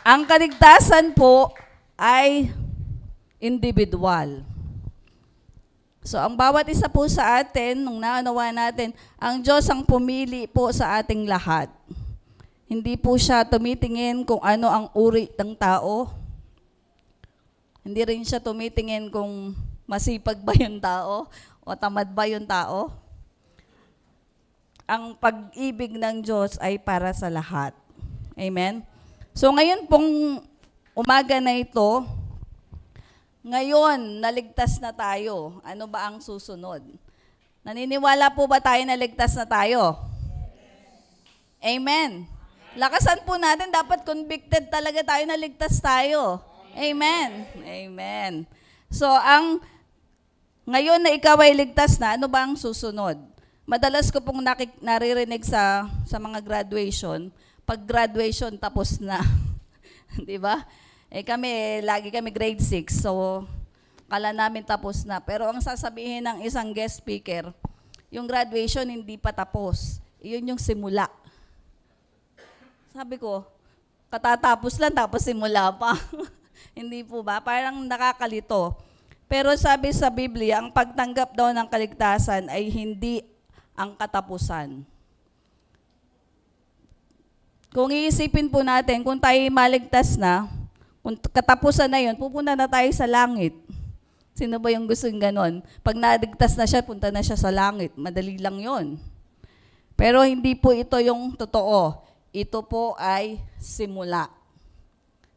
Ang kaligtasan po ay individual. So, ang bawat isa po sa atin, nung naunawa natin, ang Diyos ang pumili po sa ating lahat. Hindi po siya tumitingin kung ano ang uri ng tao. Hindi rin siya tumitingin kung masipag ba yung tao o tamad ba yung tao. Ang pag-ibig ng Diyos ay para sa lahat. Amen? So ngayon pong umaga na ito, ngayon naligtas na tayo. Ano ba ang susunod? Naniniwala po ba tayo na ligtas na tayo? Amen. Lakasan po natin, dapat convicted talaga tayo na ligtas tayo. Amen. Amen. So ngayon na ikaw ay ligtas na, ano ba ang susunod? Madalas ko pong naririnig sa mga graduation, pag graduation tapos na. 'Di ba? Lagi kami grade 6, so kala namin tapos na. Pero ang sasabihin ng isang guest speaker, yung graduation hindi pa tapos. Iyon yung simula. Sabi ko, katatapos lang tapos simula pa. Hindi po ba? Parang nakakalito. Pero sabi sa Biblia, ang pagtanggap daw ng kaligtasan ay hindi ang katapusan. Kung iisipin po natin, kung tayo maligtas na, kung katapusan na yun, pupunta na tayo sa langit. Sino ba yung gustong ganon? Pag naligtas na siya, punta na siya sa langit. Madali lang yon. Pero hindi po ito yung totoo. Ito po ay simula.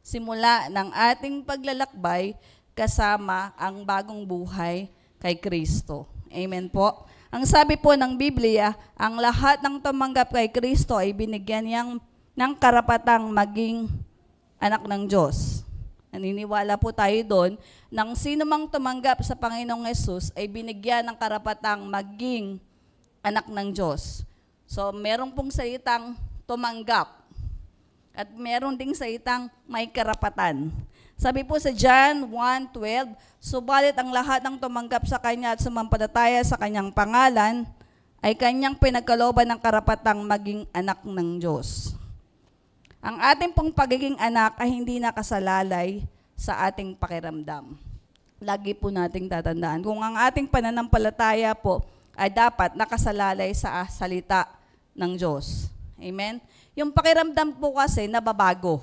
Simula ng ating paglalakbay kasama ang bagong buhay kay Kristo. Amen po. Ang sabi po ng Biblia, ang lahat ng tumanggap kay Kristo ay binigyan niyang ng karapatang maging anak ng Diyos. Naniniwala po tayo doon, nang sino mang tumanggap sa Panginoong Yesus ay binigyan ng karapatang maging anak ng Diyos. So, meron pong salitang tumanggap at meron ding salitang may karapatan. Sabi po sa John 1:12, subalit ang lahat ng tumanggap sa Kanya at sumampalataya sa Kanyang pangalan ay Kanyang pinagkalooban ng karapatang maging anak ng Diyos. Ang ating pong pagiging anak ay hindi nakasalalay sa ating pakiramdam. Lagi po nating tatandaan. Kung ang ating pananampalataya po ay dapat nakasalalay sa salita ng Diyos. Amen? Yung pakiramdam po kasi nababago.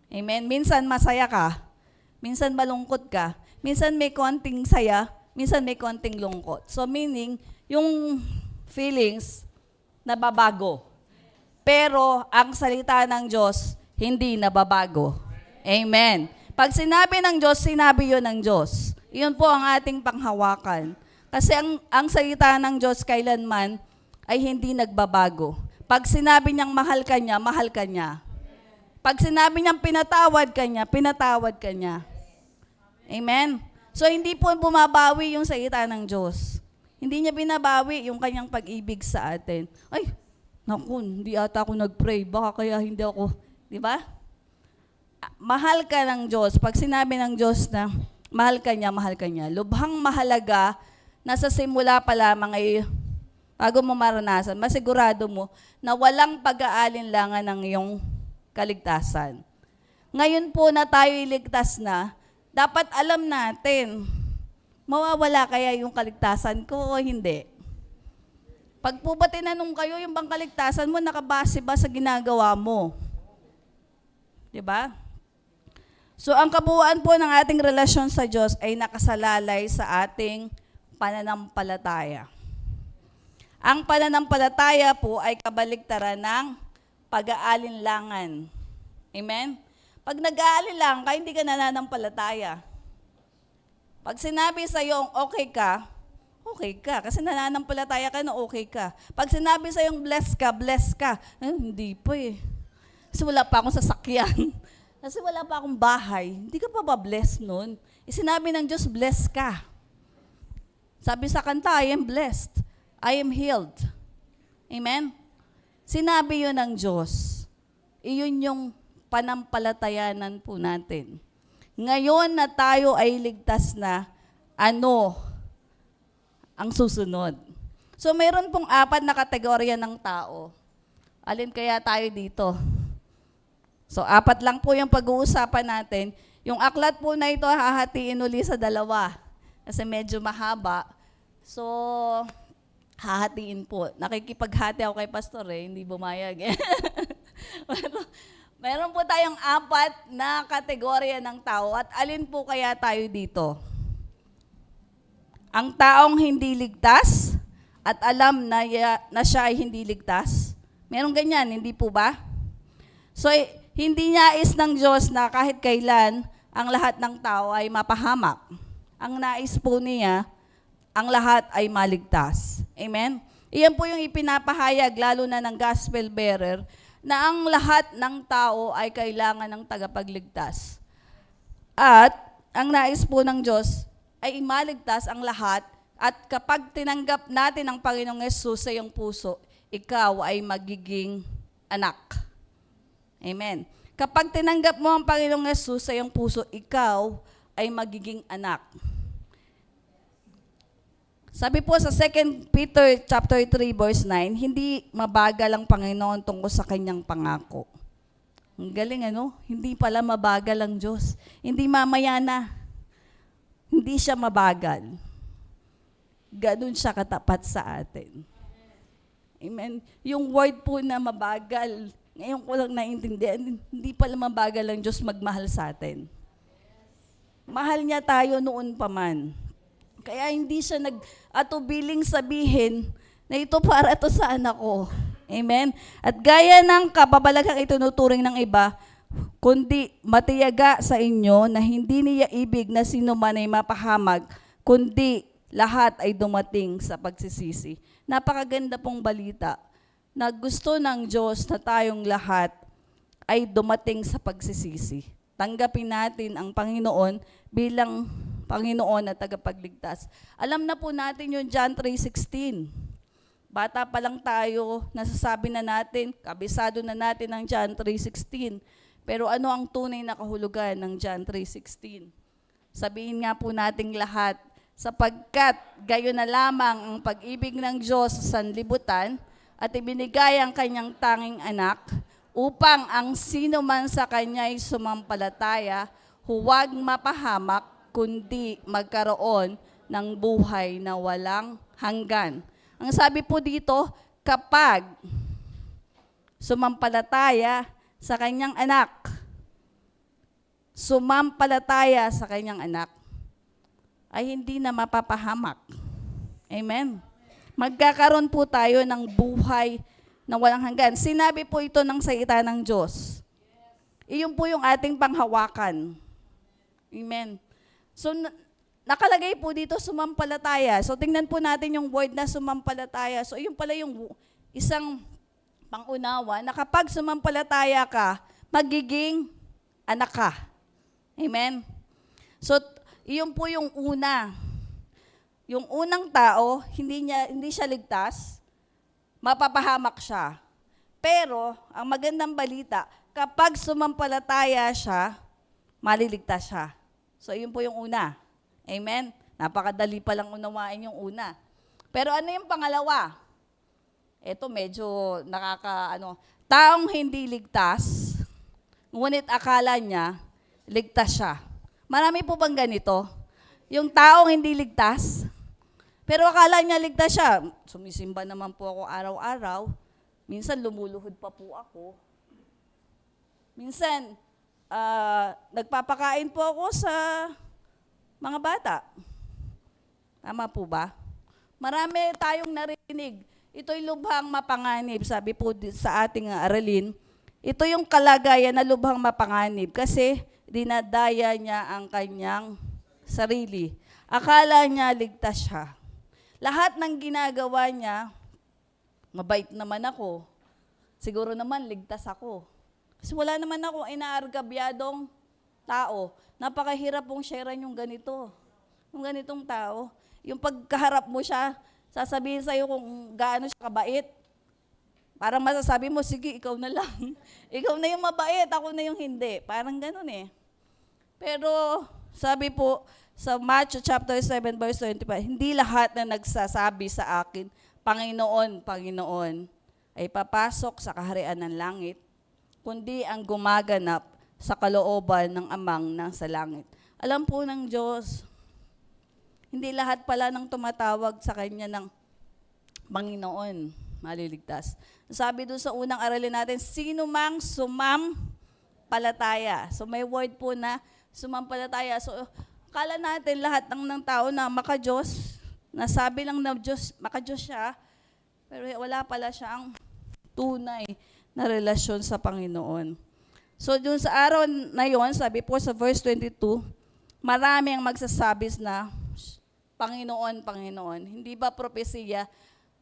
Amen? Minsan masaya ka, minsan malungkot ka, minsan may konting saya, minsan may konting lungkot. So meaning, yung feelings nababago. Pero ang salita ng Diyos, hindi nababago. Amen. Pag sinabi ng Diyos, sinabi yun ng Diyos. Iyon po ang ating panghawakan. Kasi ang salita ng Diyos kailanman ay hindi nagbabago. Pag sinabi niyang mahal ka niya, mahal ka niya. Pag sinabi niyang pinatawad ka niya. Amen? So, hindi po bumabawi yung salita ng Diyos. Hindi niya binabawi yung kanyang pag-ibig sa atin. Ay, naku, hindi ata ako nag-pray. Baka kaya hindi ako, di ba? Mahal ka ng Diyos. Pag sinabi ng Diyos na mahal ka niya, lubhang mahalaga na sa simula pa lamang ay bago mo maranasan, masigurado mo na walang pag-aalinlangan ng iyong kaligtasan. Ngayon po na tayo iligtas na, dapat alam natin, mawawala kaya yung kaligtasan ko o hindi? Pag po ba tinanong kayo, yung bang kaligtasan mo, nakabase ba sa ginagawa mo? Diba? So ang kabuuan po ng ating relasyon sa Diyos ay nakasalalay sa ating pananampalataya. Ang pananampalataya po ay kabaligtaran ng pag-aalinlangan. Amen? Pag nag-aalinlangan ka, hindi ka nananampalataya. Pag sinabi sa iyo okay ka, kasi nananampalataya ka na okay ka. Pag sinabi sa iyo bless ka, hindi pa eh. Kasi wala pa akong sasakyan. Kasi wala pa akong bahay. Hindi ka pa ba blessed nun? Sinabi ng Diyos, bless ka. Sabi sa kanta, I am blessed. I am healed. Amen? Sinabi yun ng Diyos. Iyon yung panampalatayanan po natin. Ngayon na tayo ay ligtas na, ano ang susunod? So mayroon pong 4 na kategorya ng tao. Alin kaya tayo dito? So, 4 lang po yung pag-uusapan natin. Yung aklat po na ito, hahatiin uli sa 2. Kasi medyo mahaba. So, hahatiin po. Nakikipaghati ako kay pastor hindi bumayag. Meron po tayong 4 na kategorya ng tao. At alin po kaya tayo dito? Ang taong hindi ligtas at alam na siya ay hindi ligtas. Merong ganyan, hindi po ba? So, hindi nais ng Diyos na kahit kailan ang lahat ng tao ay mapahamak. Ang nais po niya, ang lahat ay maligtas. Amen? Iyan po yung ipinapahayag lalo na ng gospel bearer na ang lahat ng tao ay kailangan ng tagapagligtas. At ang nais po ng Diyos ay maligtas ang lahat at kapag tinanggap natin ang Panginoong Yesus sa iyong puso, ikaw ay magiging anak. Amen. Kapag tinanggap mo ang Panginoong Yesus sa iyong puso, ikaw ay magiging anak. Sabi po sa 2 Peter chapter 3 verse 9, hindi mabagal ang Panginoon tungkol sa kanyang pangako. Ang galing Hindi pala mabagal ang Diyos. Hindi mamaya na. Hindi siya mabagal. Ganun siya katapat sa atin. Amen. Yung word po na mabagal, ngayon ko lang naiintindihan, hindi pala mabagal ang Diyos magmahal sa atin. Mahal niya tayo noon pa man. Kaya hindi siya nag-atubiling sabihin na ito para to sa anak ko. Amen? At gaya ng kababalaghang itinuturing ng iba, kundi matiyaga sa inyo na hindi niya ibig na sino man ay mapahamag, kundi lahat ay dumating sa pagsisisi. Napakaganda pong balita na gusto ng Diyos na tayong lahat ay dumating sa pagsisisi. Tanggapin natin ang Panginoon bilang Panginoon at tagapagligtas. Alam na po natin yung John 3:16. Bata pa lang tayo, nasasabi na natin, kabisado na natin ang John 3:16. Pero ano ang tunay na kahulugan ng John 3:16? Sabihin nga po nating lahat, sapagkat gayon na lamang ang pag-ibig ng Diyos sa sanlibutan at ibinigay ang kanyang tanging anak upang ang sino man sa kanya ay sumampalataya, huwag mapahamak, kundi magkaroon ng buhay na walang hanggan. Ang sabi po dito, kapag sumampalataya sa kanyang anak, ay hindi na mapapahamak. Amen. Magkakaroon po tayo ng buhay na walang hanggan. Sinabi po ito ng salita ng Diyos. Iyon po yung ating panghawakan. Amen. So, nakalagay po dito sumampalataya. So, tingnan po natin yung word na sumampalataya. So, iyon pala yung isang pangunawa na kapag sumampalataya ka, magiging anak ka. Amen. So, iyon po yung una. Yung unang tao, hindi siya ligtas, mapapahamak siya. Pero, ang magandang balita, kapag sumampalataya siya, maliligtas siya. So, yun po yung una. Amen? Napakadali pa lang unawain yung una. Pero ano yung pangalawa? Ito medyo taong hindi ligtas, ngunit akala niya, ligtas siya. Marami po bang ganito? Yung taong hindi ligtas, pero akala niya ligtas siya. Sumisimba naman po ako araw-araw. Minsan lumuluhod pa po ako. Minsan, nagpapakain po ako sa mga bata. Tama po ba? Marami tayong narinig. Ito'y lubhang mapanganib. Sabi po sa ating aralin, ito yung kalagayan na lubhang mapanganib kasi dinadaya niya ang kanyang sarili. Akala niya ligtas siya. Lahat ng ginagawa niya, mabait naman ako. Siguro naman ligtas ako. Kasi wala naman ako inaargabyadong tao. Napakahirap pong sharean yung ganito. Yung ganitong tao. Yung pagkaharap mo siya, sasabihin sa'yo kung gaano siya kabait. Parang masasabi mo, sige, ikaw na lang. Ikaw na yung mabait, ako na yung hindi. Parang ganun eh. Pero sabi po sa Matthew chapter 7 verse 25, hindi lahat na nagsasabi sa akin, Panginoon, Panginoon, ay papasok sa kaharian ng langit, kundi ang gumaganap sa kalooban ng Amang nasa langit. Alam po ng Diyos, hindi lahat pala ng tumatawag sa Kanya ng Panginoon maliligtas. Sabi doon sa unang aralin natin, sino mang sumampalataya. So may word po na sumampalataya. So akala natin lahat ng tao na maka-Diyos, nasabi lang na Diyos, maka-Diyos siya, pero wala pala siyang tunay na relasyon sa Panginoon. So doon sa araw na yon, sabi po sa verse 22, marami ang magsasabi na, Panginoon, Panginoon. Hindi ba propesiya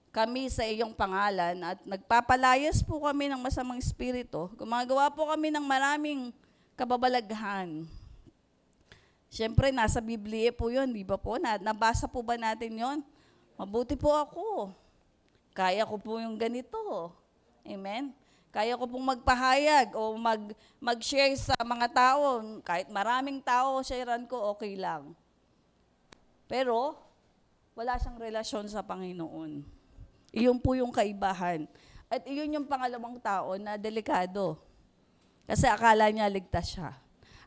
kami sa iyong pangalan at nagpapalayas po kami ng masamang espiritu? Gumagawa po kami ng maraming kababalaghan. Siyempre, nasa Biblia po yun, di ba po? Nabasa po ba natin yon? Mabuti po ako. Kaya ko po yung ganito. Amen? Kaya ko pong magpahayag o mag-share sa mga tao. Kahit maraming tao, sharean ko, okay lang. Pero, wala siyang relasyon sa Panginoon. Iyon po yung kaibahan. At iyon yung pangalawang tao na delikado. Kasi akala niya ligtas siya.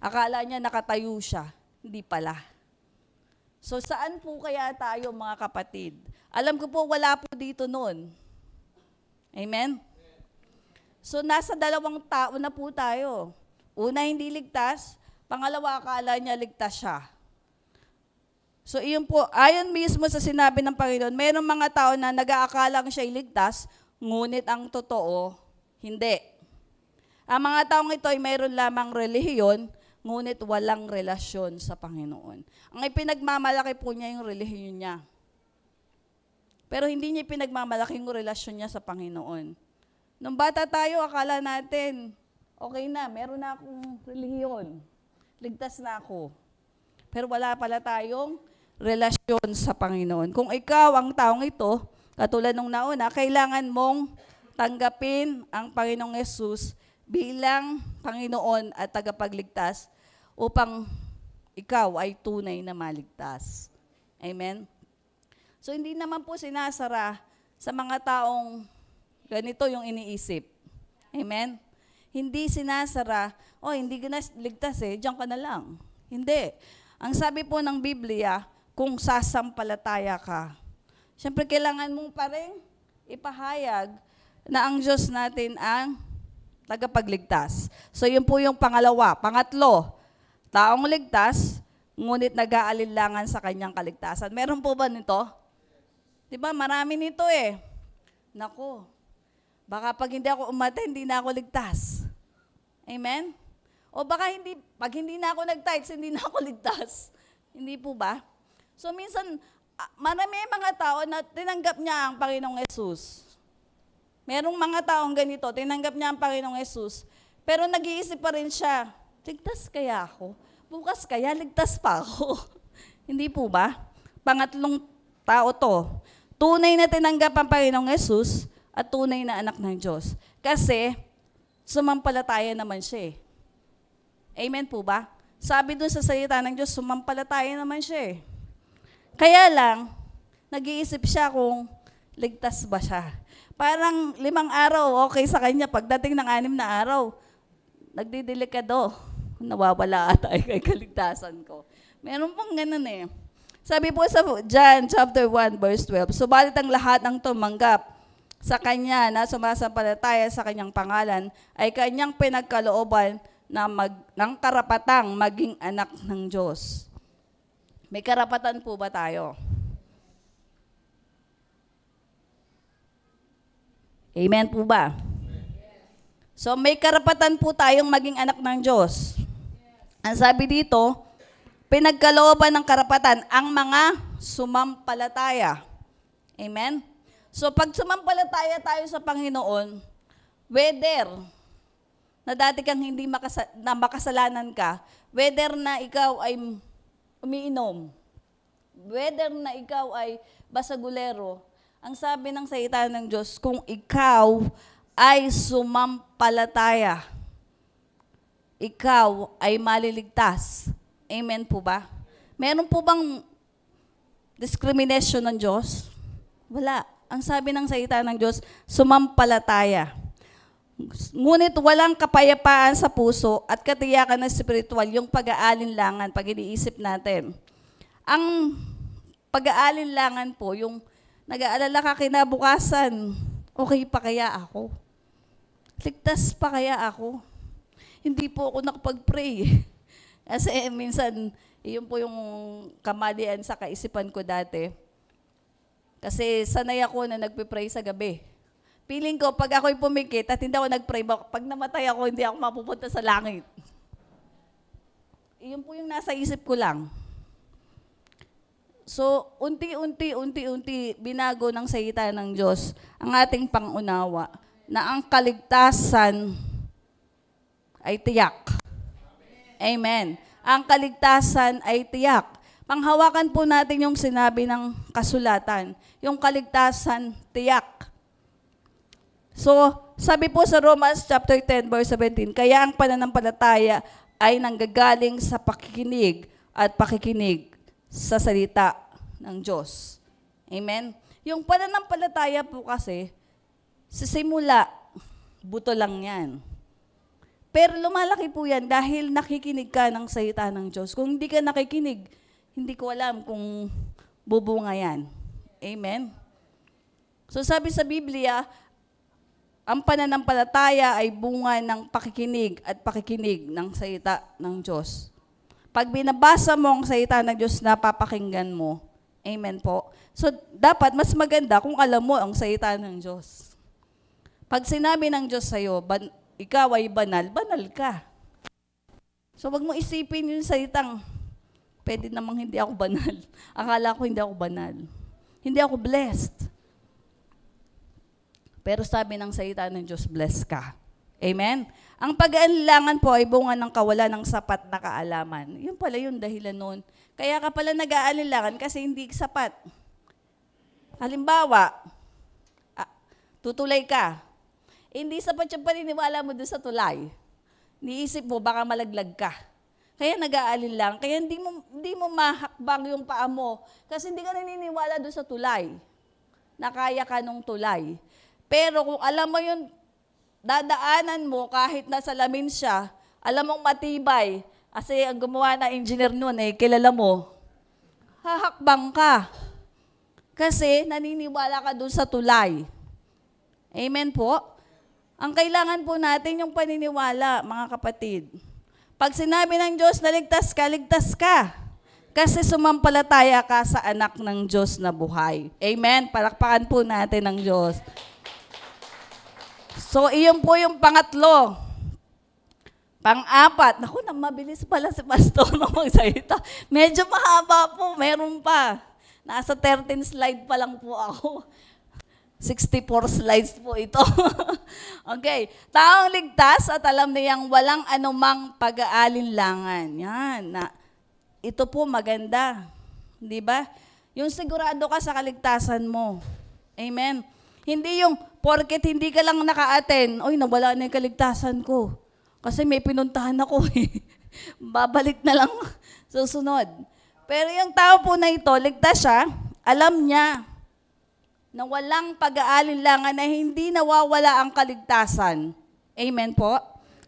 Akala niya nakatayo siya. Hindi pala. So, saan po kaya tayo mga kapatid? Alam ko po, wala po dito noon. Amen? So, nasa dalawang tao na po tayo. Una, hindi ligtas. Pangalawa, akala niya ligtas siya. So, iyon po, ayon mismo sa sinabi ng Panginoon, mayroong mga tao na nag-aakalang siya'y ligtas, ngunit ang totoo, hindi. Ang mga taong ito ay mayroon lamang relihiyon, ngunit walang relasyon sa Panginoon. Ang ipinagmamalaki po niya yung relihiyon niya. Pero hindi niya ipinagmamalaki yung relasyon niya sa Panginoon. Nung bata tayo, akala natin, okay na, meron na akong relihiyon. Ligtas na ako. Pero wala pala tayong relasyon sa Panginoon. Kung ikaw ang taong ito, katulad nung nauna, kailangan mong tanggapin ang Panginoong Yesus bilang Panginoon at tagapagligtas upang ikaw ay tunay na maligtas. Amen? So, hindi naman po sinasara sa mga taong ganito yung iniisip. Amen? Hindi sinasara, hindi ka na ligtas diyan ka na lang. Hindi. Ang sabi po ng Biblia, kung sasampalataya ka, siyempre kailangan mong pa rin ipahayag na ang Diyos natin ang tagapagligtas. So, yun po yung pangalawa. Pangatlo, taong ligtas, ngunit nag-aalinlangan sa kanyang kaligtasan. Meron po ba nito? Diba, marami nito Naku, baka pag hindi ako umatay, hindi na ako ligtas. Amen? O baka pag hindi na ako nag-tithes, hindi na ako ligtas. Hindi po ba? So minsan, marami mga tao na tinanggap niya ang Panginoong Yesus. Merong mga taong ganito, tinanggap niya ang Panginoong Yesus, pero nag-iisip pa rin siya, ligtas kaya ako? Bukas kaya, ligtas pa ako? Hindi po ba? Pangatlong tao to. Tunay na tinanggap ang Panginoong Yesus at tunay na anak ng Diyos. Kasi, sumampalataya naman siya Amen po ba? Sabi dun sa salita ng Diyos, sumampalataya naman siya Kaya lang, nag-iisip siya kung ligtas ba siya. Parang 5 araw, okay sa kanya. Pagdating ng 6 na araw, nagdidelikado. Nawawala ata kay kaligtasan ko. Meron pong ganun Sabi po sa John chapter 1 verse 12, subalit ang lahat ng tumanggap sa Kanya na sumasampalataya sa Kanyang pangalan ay Kanyang pinagkalooban ng karapatang maging anak ng Diyos. May karapatan po ba tayo? Amen po ba? So may karapatan po tayong maging anak ng Diyos. Ang sabi dito, pinagkalooban ng karapatan ang mga sumampalataya. Amen? So pag sumampalataya tayo sa Panginoon, whether na dati kang hindi makasalanan ka, whether na ikaw ay umiinom, whether na ikaw ay basagulero, ang sabi ng salita ng Diyos, kung ikaw ay sumampalataya, ikaw ay maliligtas. Amen po ba? Meron po bang discrimination ng Diyos? Wala. Ang sabi ng salita ng Diyos, sumampalataya. Ngunit walang kapayapaan sa puso at katiyakan na spiritual yung pag-aalinlangan pag iniisip natin. Ang pag-aalinlangan po, yung nag-aalala ka kinabukasan, okay pa kaya ako? Ligtas pa kaya ako? Hindi po ako nakapag-pray. Kasi minsan, yun po yung kamalian sa kaisipan ko dati. Kasi sanay ako na nagpe-pray sa gabi. Feeling ko, pag ako'y pumikit at hindi ako nag-pray, pag namatay ako, hindi ako mapupunta sa langit. Iyon po yung nasa isip ko lang. So, unti-unti binago ng salita ng Diyos ang ating pangunawa na ang kaligtasan ay tiyak. Amen. Ang kaligtasan ay tiyak. Panghawakan po natin yung sinabi ng kasulatan. Yung kaligtasan tiyak. So, sabi po sa Romans chapter 10 verse 17, kaya ang pananampalataya ay nanggagaling sa pakikinig at pakikinig sa salita ng Diyos. Amen? Yung pananampalataya po kasi, sa simula, buto lang yan. Pero lumalaki po yan dahil nakikinig ka ng salita ng Diyos. Kung hindi ka nakikinig, hindi ko alam kung bubunga yan. Amen? So sabi sa Biblia, ang pananampalataya ay bunga ng pakikinig at pakikinig ng salita ng Diyos. Pag binabasa mo ang salita ng Diyos, napapakinggan mo. Amen po. So, dapat mas maganda kung alam mo ang salita ng Diyos. Pag sinabi ng Diyos sa'yo, ikaw ay banal, banal ka. So, wag mo isipin yung salitang, pwede namang hindi ako banal. Akala ko hindi ako banal. Hindi ako blessed. Pero sabi ng salita ng Diyos, bless ka. Amen? Ang pag-aalinlangan po ay bunga ng kawalan ng sapat na kaalaman. Yun pala yung dahilan nun. Kaya ka pala nag-aalinlangan kasi hindi sapat. Halimbawa, tutulay ka. Hindi sapat yung paniniwala mo doon sa tulay. Niisip mo, baka malaglag ka. Kaya nag-aalinlangan. Kaya hindi mo mahakbang yung paa mo. Kasi hindi ka naniniwala doon sa tulay. Nakaya ka nung tulay. Pero kung alam mo yung dadaanan mo kahit nasa lamin siya, alam mong matibay, kasi ang gumawa na engineer nun kilala mo, hahakbang ka. Kasi naniniwala ka dun sa tulay. Amen po? Ang kailangan po natin yung paniniwala, mga kapatid. Pag sinabi ng Diyos na ligtas ka, ligtas ka. Kasi sumampalataya ka sa anak ng Diyos na buhay. Amen? Palakpakan po natin ng Diyos. So, iyon po yung pangatlo. Pang-apat. Naku, mabilis pala si Pastor na magsalita. Medyo mahaba po, meron pa. Nasa 13 slide pa lang po ako. 64 slides po ito. Okay. Taong ligtas at alam niyang walang anumang pag-aalinlangan. Yan. Ito po maganda. Di ba? Yung sigurado ka sa kaligtasan mo. Amen. Hindi yung, porket hindi ka lang naka-attend, oy, nawala na yung kaligtasan ko. Kasi may pinuntahan ako eh. Babalik na lang susunod. Pero yung tao po na ito, ligtas siya, alam niya na walang pag-aalinlangan na hindi nawawala ang kaligtasan. Amen po?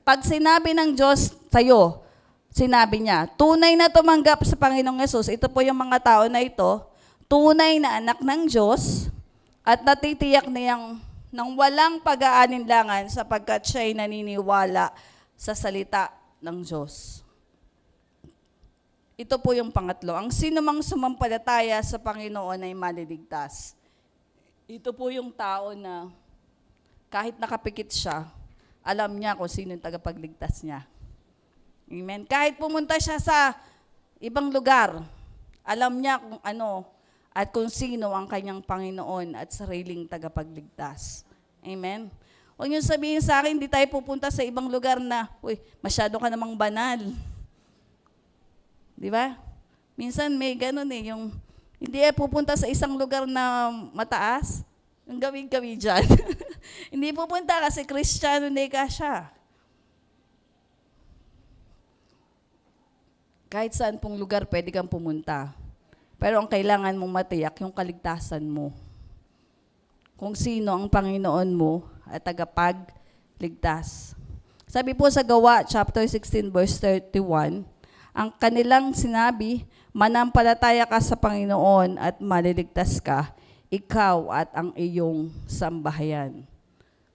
Pag sinabi ng Diyos sa'yo, sinabi niya, tunay na tumanggap sa Panginoong Yesus, ito po yung mga tao na ito, tunay na anak ng Diyos, at natitiyak niyang nang walang pag-aalinlangan sapagkat siya'y naniniwala sa salita ng Diyos. Ito po yung pangatlo. Ang sinumang sumampalataya sa Panginoon ay maliligtas. Ito po yung tao na kahit nakapikit siya, alam niya kung sino yung tagapagligtas niya. Amen. Kahit pumunta siya sa ibang lugar, alam niya kung ano at kung sino ang kanyang Panginoon at sariling tagapagligtas. Amen? Huwag niyo sabihin sa akin, hindi tayo pupunta sa ibang lugar na, uy, masyado ka namang banal. Di ba? Minsan may ganun yung hindi pupunta sa isang lugar na mataas, yung gawin-gawi dyan. Hindi pupunta kasi Kristiyano na ka siya. Kahit saan pong lugar pwede kang pumunta. Pero ang kailangan mong matiyak, yung kaligtasan mo. Kung sino ang Panginoon mo at tagapagligtas ligtas. Sabi po sa Gawa, chapter 16, verse 31, ang kanilang sinabi, manampalataya ka sa Panginoon at maliligtas ka, ikaw at ang iyong sambahayan.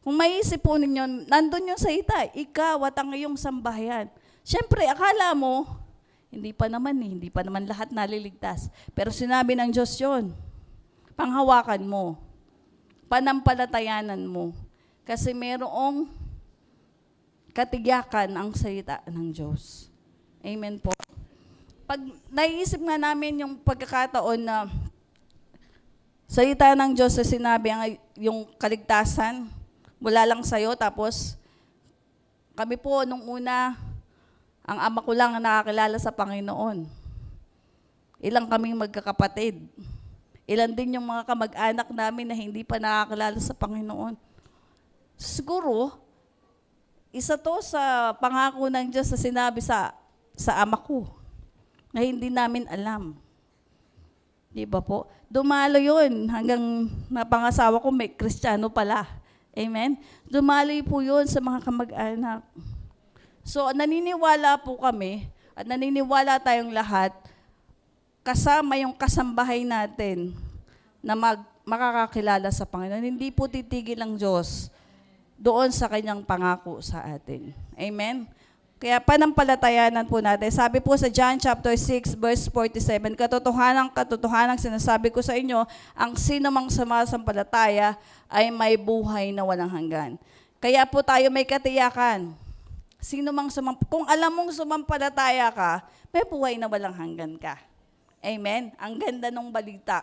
Kung maiisip po ninyo, nandun yung salita, ikaw at ang iyong sambahayan. Siyempre, akala mo, hindi pa naman lahat naliligtas. Pero sinabi ng Diyos yun, panghawakan mo, panampalatayanan mo. Kasi merong katiyakan ang salita ng Diyos. Amen po. Pag naiisip nga namin yung pagkakataon na salita ng Diyos na sinabi yung kaligtasan, mula lang sa'yo, tapos kami po nung una, ang ama ko lang ang nakakilala sa Panginoon. Ilang kaming magkakapatid. Ilan din yung mga kamag-anak namin na hindi pa nakakilala sa Panginoon. Siguro, isa to sa pangako ng Diyos na sinabi sa ama ko na hindi namin alam. Di ba po? Dumalo yun hanggang napangasawa ko may Kristiyano pala. Amen? Dumaloy po yun sa mga kamag-anak. So, naniniwala po kami at naniniwala tayong lahat kasama yung kasambahay natin na makakakilala sa Panginoon. Hindi po titigil ang Diyos doon sa kanyang pangako sa atin. Amen? Kaya panampalatayanan po natin. Sabi po sa John chapter 6 verse 47, katotohanan sinasabi ko sa inyo, ang sino mang sumasampalataya ay may buhay na walang hanggan. Kaya po tayo may katiyakan. Kung alam mong sumampalataya ka, may buhay na walang hanggan ka. Amen? Ang ganda ng balita.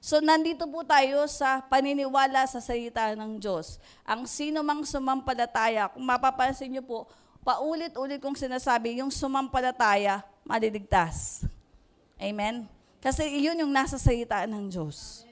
So, nandito po tayo sa paniniwala sa salita ng Diyos. Ang sino mang sumampalataya, kung mapapansin niyo po, paulit-ulit kong sinasabi, yung sumampalataya, maliligtas. Amen? Kasi iyon yung nasa salita ng Diyos.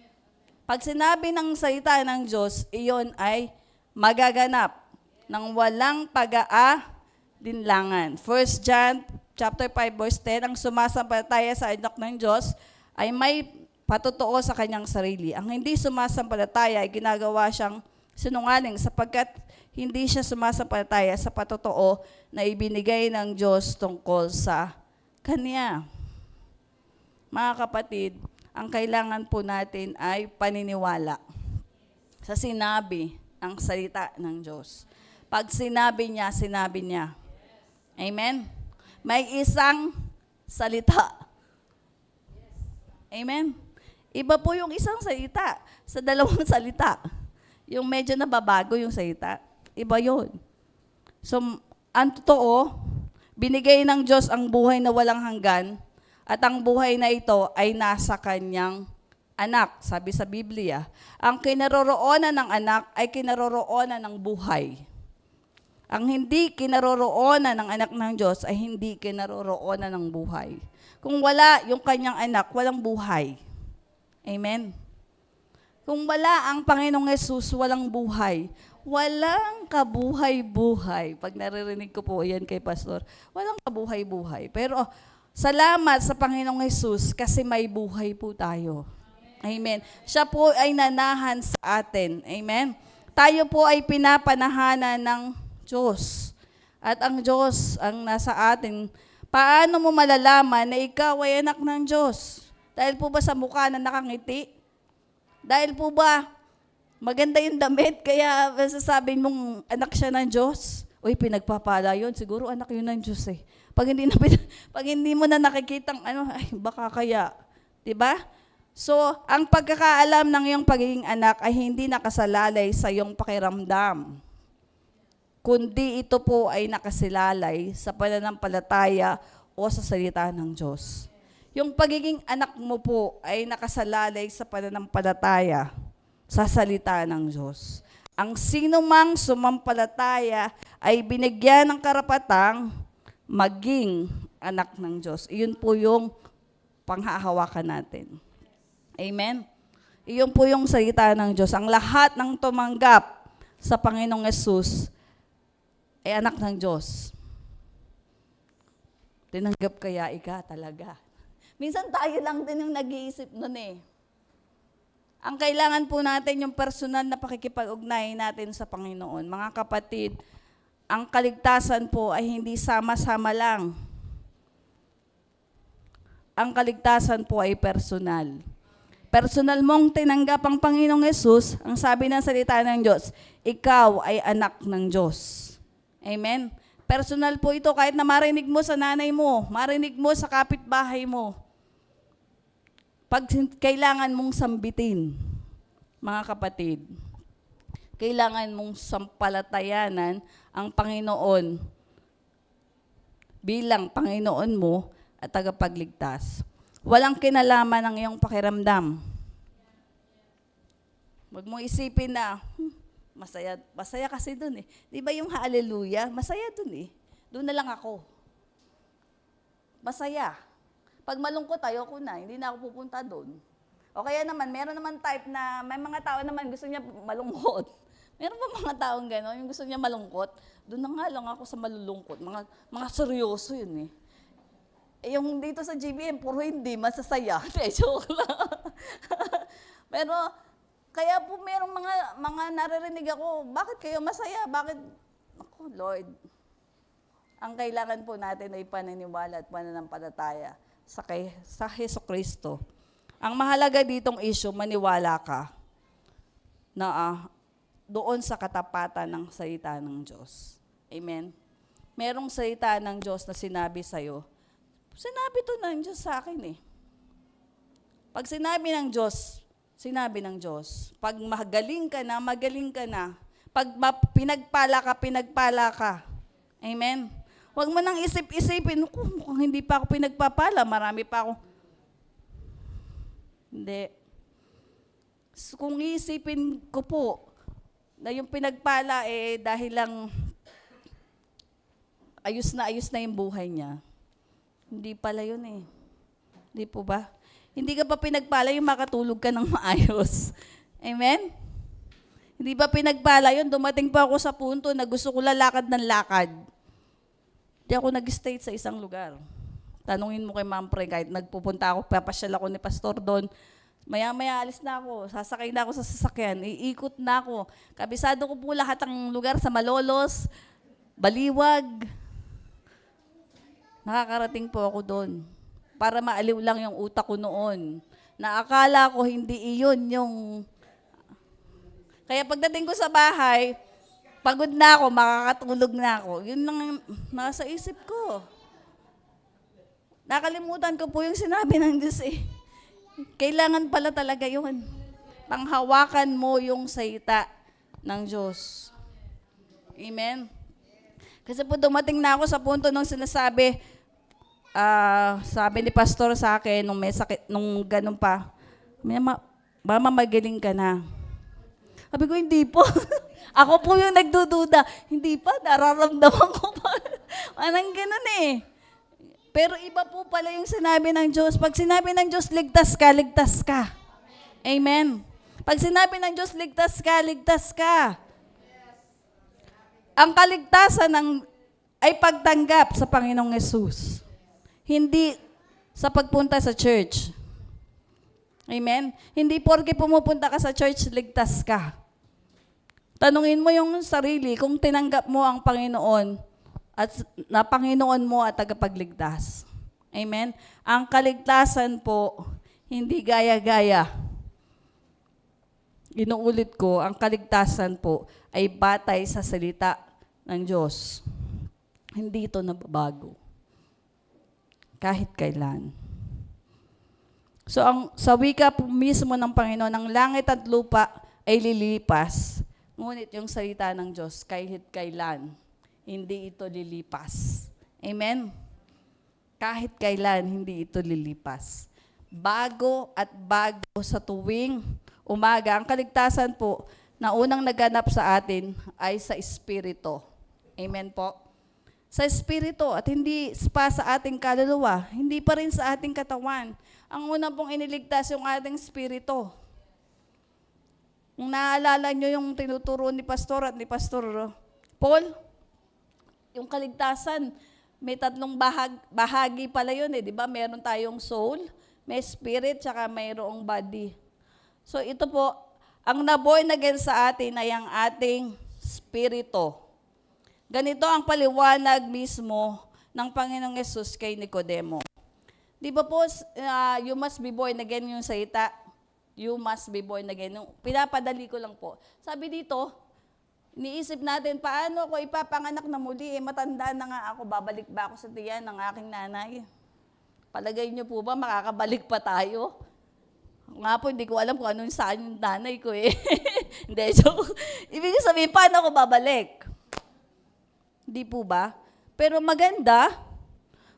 Pag sinabi ng salita ng Diyos, iyon ay magaganap ng walang pag-aalinlangan. 1 John chapter 5 verse 10, ang sumasampalataya sa anak ng Diyos ay may patotoo sa kanyang sarili. Ang hindi sumasampalataya ay ginagawa siyang sinungaling sapagkat hindi siya sumasampalataya sa patotoo na ibinigay ng Diyos tungkol sa Kanya. Mga kapatid, ang kailangan po natin ay paniniwala sa sinabi ng salita ng Diyos. Pag sinabi niya, sinabi niya. Amen? May isang salita. Amen? Iba po yung isang salita sa dalawang salita. Yung medyo nababago yung salita. Iba yun. So, ang totoo, binigay ng Diyos ang buhay na walang hanggan at ang buhay na ito ay nasa kanyang anak. Sabi sa Biblia, ang kinaroroonan ng anak ay kinaroroonan ng buhay. Ang hindi kinaroroonan ng anak ng Diyos ay hindi kinaroroonan ng buhay. Kung wala yung kanyang anak, walang buhay. Amen? Kung wala ang Panginoong Yesus, walang buhay. Walang kabuhay-buhay. Pag naririnig ko po yan kay Pastor, walang kabuhay-buhay. Pero salamat sa Panginoong Yesus kasi may buhay po tayo. Amen. Siya po ay nanahan sa atin. Amen. Tayo po ay pinapanahanan ng Diyos. At ang Diyos ang nasa atin. Paano mo malalaman na ikaw ay anak ng Diyos? Dahil po ba sa mukha na nakangiti? Dahil po ba maganda yung damit, kaya masasabing mong anak siya ng Diyos? Uy, pinagpapala yun. Siguro anak yun ng Diyos eh. Pag hindi mo na nakikitang ay baka kaya. Diba? So, ang pagkakaalam ng iyong pagiging anak ay hindi nakasalalay sa iyong pakiramdam. Kundi ito po ay nakasilalay sa pananampalataya o sa salita ng Diyos. Yung pagiging anak mo po ay nakasalalay sa pananampalataya sa salita ng Diyos. Ang sino mang sumampalataya ay binigyan ng karapatang maging anak ng Diyos. Iyon po yung panghahawakan natin. Amen? Iyon po yung salita ng Diyos. Ang lahat ng tumanggap sa Panginoong Yesus ay anak ng Diyos. Tinanggap kaya ika talaga. Minsan tayo lang din yung nag-iisip nun eh. Ang kailangan po natin yung personal na pakikipag-ugnayan natin sa Panginoon. Mga kapatid, ang kaligtasan po ay hindi sama-sama lang. Ang kaligtasan po ay personal. Personal mong tinanggap ang Panginoong Yesus, ang sabi ng salita ng Diyos, ikaw ay anak ng Diyos. Amen? Personal po ito, kahit na marinig mo sa nanay mo, marinig mo sa kapitbahay mo. Pag kailangan mong sambitin, mga kapatid, kailangan mong sampalatayanan ang Panginoon bilang Panginoon mo at tagapagligtas. Walang kinalaman ang iyong pakiramdam. Huwag mong isipin na, masaya kasi dun eh. Di ba yung hallelujah? Masaya dun eh. Doon na lang ako. Masaya. Pag malungkot, ayoko na. Hindi na ako pupunta doon. O kaya naman, meron naman type na, may mga tao naman gusto niya malungkot. Meron ba mga taong gano'n, yung gusto niya malungkot? Doon na nga lang ako sa malulungkot. Mga seryoso yun eh. Yung dito sa GBM, puro hindi, masasaya. Joke lang. Pero, kaya po merong mga naririnig ako, bakit kayo masaya? Bakit? Ako, Lord, ang kailangan po natin ay paniniwala at pananampalataya sa Jesucristo. Ang mahalaga ditong issue, maniwala ka na doon sa katapatan ng salita ng Diyos. Amen? Merong salita ng Diyos na sinabi sa'yo, sinabi to ng Diyos sa akin eh. Pag sinabi ng Diyos. Pag magaling ka na, magaling ka na. Pag pinagpala ka. Amen? Huwag mo nang isip-isipin, mukhang hindi pa ako pinagpapala, marami pa ako. Hindi. Kung iisipin ko po, na yung pinagpala dahil lang ayos na yung buhay niya. Hindi pala yun eh. Hindi po ba? Hindi ka pa pinagpala yung makatulog ka ng maayos. Amen? Hindi ba pinagpala yun? Dumating pa ako sa punto na gusto ko lalakad ng lakad. Hindi ako nag-stay sa isang lugar. Tanungin mo kay Ma'am Pre, kahit nagpupunta ako, papasyal ako ni Pastor doon, maya-maya alis na ako, sasakay na ako sa sasakyan, iikot na ako. Kabisado ko po lahat ng lugar sa Malolos, Baliwag. Nakakarating po ako doon para maaliw lang yung utak ko noon. Naakala ko hindi iyon yung... Kaya pagdating ko sa bahay, pagod na ako, makakatulog na ako. Yun lang nasa isip ko. Nakalimutan ko po yung sinabi ng Diyos eh. Kailangan pala talaga yun. Panghawakan mo yung salita ng Diyos. Amen? Kasi po dumating na ako sa punto nung sinasabi, sabi ni Pastor sa akin, nung may sakit, nung ganun pa, Mama, magaling ka na. Sabi ko, hindi po. Ako po yung nagdududa. Hindi pa, nararamdaman ko pa. Anong ganun eh. Pero iba po pala yung sinabi ng Diyos. Pag sinabi ng Diyos, ligtas ka, ligtas ka. Amen. Pag sinabi ng Diyos, ligtas ka, ligtas ka. Ang kaligtasan ay pagtanggap sa Panginoong Yesus. Hindi sa pagpunta sa church. Amen? Hindi porke pumupunta ka sa church, ligtas ka. Tanungin mo yung sarili kung tinanggap mo ang Panginoon at na Panginoon mo at tagapagligtas. Amen? Ang kaligtasan po, hindi gaya-gaya. Inuulit ko, ang kaligtasan po ay batay sa salita ng Diyos. Hindi ito nababago. Kahit kailan. So, sa wika po mismo ng Panginoon, ang langit at lupa ay lilipas. Ngunit yung salita ng Diyos, kahit kailan, hindi ito lilipas. Amen? Kahit kailan, hindi ito lilipas. Bago at bago sa tuwing umaga, ang kaligtasan po na unang naganap sa atin ay sa Espiritu. Amen po? Sa Espiritu at hindi pa sa ating kaluluwa, hindi pa rin sa ating katawan. Ang una pong iniligtas yung ating Espiritu. Kung naaalala nyo yung tinuturo ni Pastor at ni Pastor Paul, yung kaligtasan, may tatlong bahagi pala yun eh, di ba? Meron tayong soul, may spirit, tsaka mayroong body. So ito po, ang na-born again sa atin ay ang ating spirito. Ganito ang paliwanag mismo ng Panginoong Yesus kay Nicodemo. Di ba po, you must be born again yung salita? You must be born again. Pinapadali ko lang po. Sabi dito, iniisip natin, paano ako ipapanganak na muli? Matanda na nga ako, babalik ba ako sa tiyan ng aking nanay? Palagay niyo po ba, makakabalik pa tayo? Nga po, hindi ko alam kung anong saan yung nanay ko eh. Hindi, joke. Ibig sabihin, paano ako babalik? Hindi po ba? Pero maganda,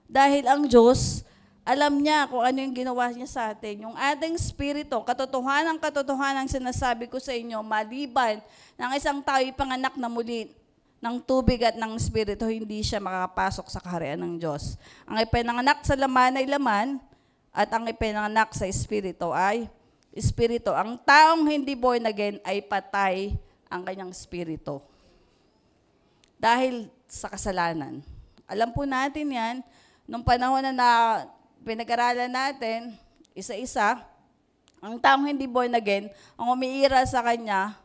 dahil ang Diyos, alam niya kung ano yung ginawa niya sa atin. Yung ating spirito, katotohanan sinasabi ko sa inyo, maliban ng isang tao ipanganak na muli ng tubig at ng spirito, hindi siya makakapasok sa kaharian ng Diyos. Ang ipinanganak sa laman ay laman, at ang ipinanganak sa espiritu ay espiritu. Ang taong hindi born again ay patay ang kanyang espiritu. Dahil sa kasalanan. Alam po natin yan, nung panahon na pinag-aralan natin, isa-isa, ang taong hindi born again, ang umiira sa kanya,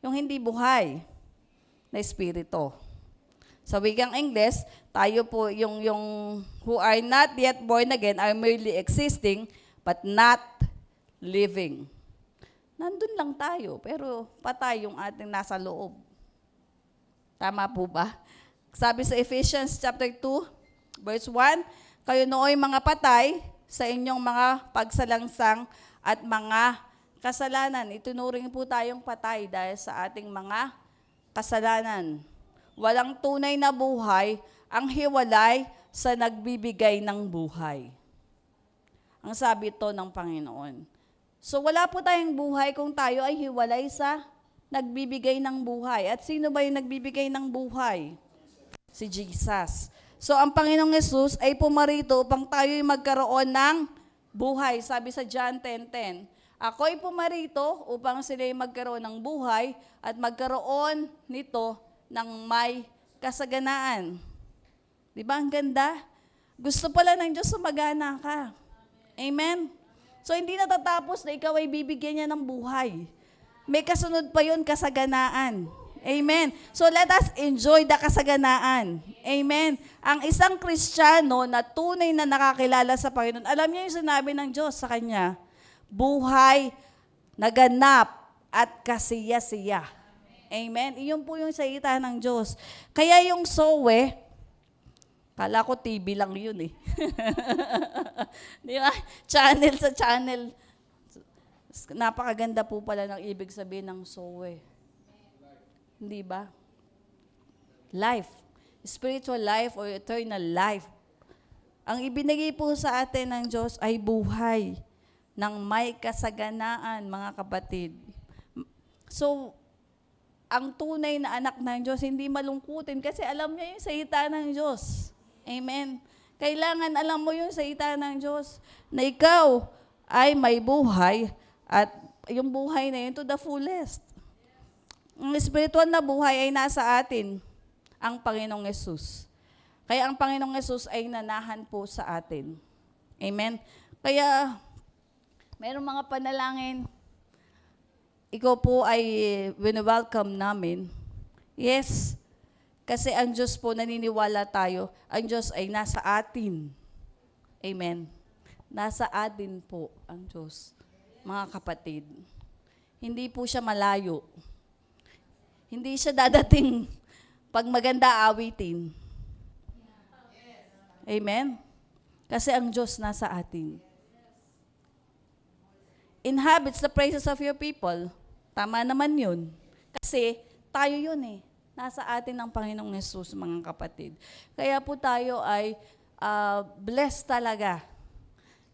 yung hindi buhay na espiritu. Sa wikang English, tayo po yung who are not yet born again are merely existing but not living. Nandun lang tayo, pero patay yung ating nasa loob. Tama po ba? Sabi sa Ephesians chapter 2, verse 1, kayo nooy mga patay sa inyong mga pagsalangsang at mga kasalanan. Itunuring po tayong patay dahil sa ating mga kasalanan. Walang tunay na buhay ang hiwalay sa nagbibigay ng buhay. Ang sabi ito ng Panginoon. So wala po tayong buhay kung tayo ay hiwalay sa nagbibigay ng buhay. At sino ba yung nagbibigay ng buhay? Si Jesus. So ang Panginoong Yesus ay pumarito upang tayo ay magkaroon ng buhay. Sabi sa John 10:10, ako'y pumarito upang sila ay magkaroon ng buhay at magkaroon nito ng may kasaganaan. Di ba ang ganda? Gusto pala ng Diyos sumagana ka. Amen? So hindi natatapos na ikaw ay bibigyan niya ng buhay. May kasunod pa yun, kasaganaan. Amen? So let us enjoy the kasaganaan. Amen? Ang isang Kristiyano na tunay na nakakilala sa Panginoon, alam niya yung sinabi ng Diyos sa kanya, buhay, naganap, at kasiya-siya. Amen? Iyon po yung salita ng Diyos. Kaya yung sowe, kala ko TV lang yun eh. Di ba? Channel sa channel. Napakaganda po pala ng ibig sabihin ng sowe. Hindi ba? Life. Spiritual life or eternal life. Ang ibinigay po sa atin ng Diyos ay buhay ng may kasaganaan, mga kapatid. So, ang tunay na anak ng Diyos, hindi malungkutin kasi alam niya yung salita ng Diyos. Amen. Kailangan alam mo yung salita ng Diyos na ikaw ay may buhay at yung buhay na yun to the fullest. Ang espiritual na buhay ay nasa atin, ang Panginoong Yesus. Kaya ang Panginoong Yesus ay nanahan po sa atin. Amen. Kaya, mayroong mga panalangin, ikaw po ay wini-welcome namin. Yes, kasi ang Diyos po, naniniwala tayo, ang Diyos ay nasa atin. Amen. Nasa atin po ang Diyos, mga kapatid. Hindi po siya malayo. Hindi siya dadating pag maganda awitin. Amen? Kasi ang Diyos nasa atin. Inhabits the praises of your people. Tama naman yun. Kasi tayo yun eh. Nasa atin ang Panginoong Yesus, mga kapatid. Kaya po tayo ay blessed talaga.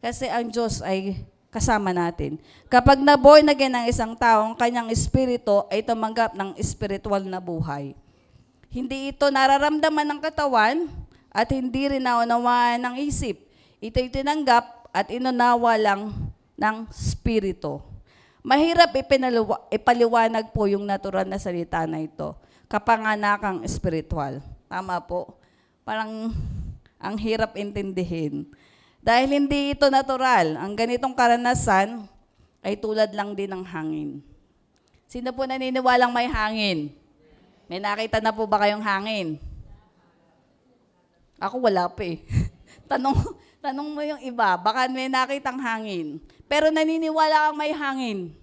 Kasi ang Diyos ay kasama natin. Kapag na-born again ang isang tao, ang kanyang espiritu ay tumanggap ng spiritual na buhay. Hindi ito nararamdaman ng katawan at hindi rin naunawaan ng isip. Ito'y tinanggap at inunawa lang ng spirito. Mahirap ipaliwanag po yung natural na salita na ito. Kapanganakang spiritual. Tama po. Parang ang hirap intindihin. Dahil hindi ito natural. Ang ganitong karanasan ay tulad lang din ng hangin. Sino po naniniwalang may hangin? May nakita na po ba kayong hangin? Ako wala pa eh. Tanong mo yung iba, baka may nakitang hangin. Pero naniniwala kang may hangin.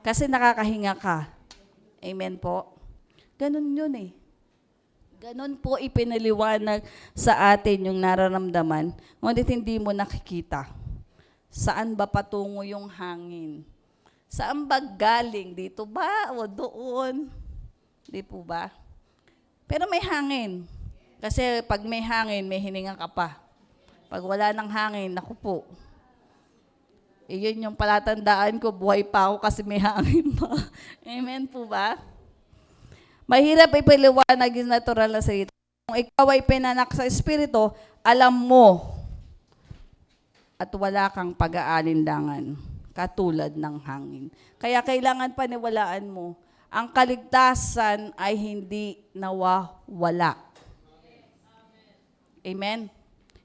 Kasi nakakahinga ka. Amen po. Ganun yun eh. Ganun po ipinaliwanag sa atin yung nararamdaman, ngunit hindi mo nakikita. Saan ba patungo yung hangin? Saan ba galing? Dito ba o doon? Di po ba? Pero may hangin. Kasi pag may hangin, may hininga ka pa. Pag wala ng hangin, naku po. Iyon yung palatandaan ko, buhay pa ako kasi may hangin pa. Amen po ba? Mahirap ipaliwanag yung natural na salita. Kung ikaw ay pinanak sa Espiritu, alam mo at wala kang pag-aalinlangan katulad ng hangin. Kaya kailangan paniwalaan mo, ang kaligtasan ay hindi nawawala. Amen?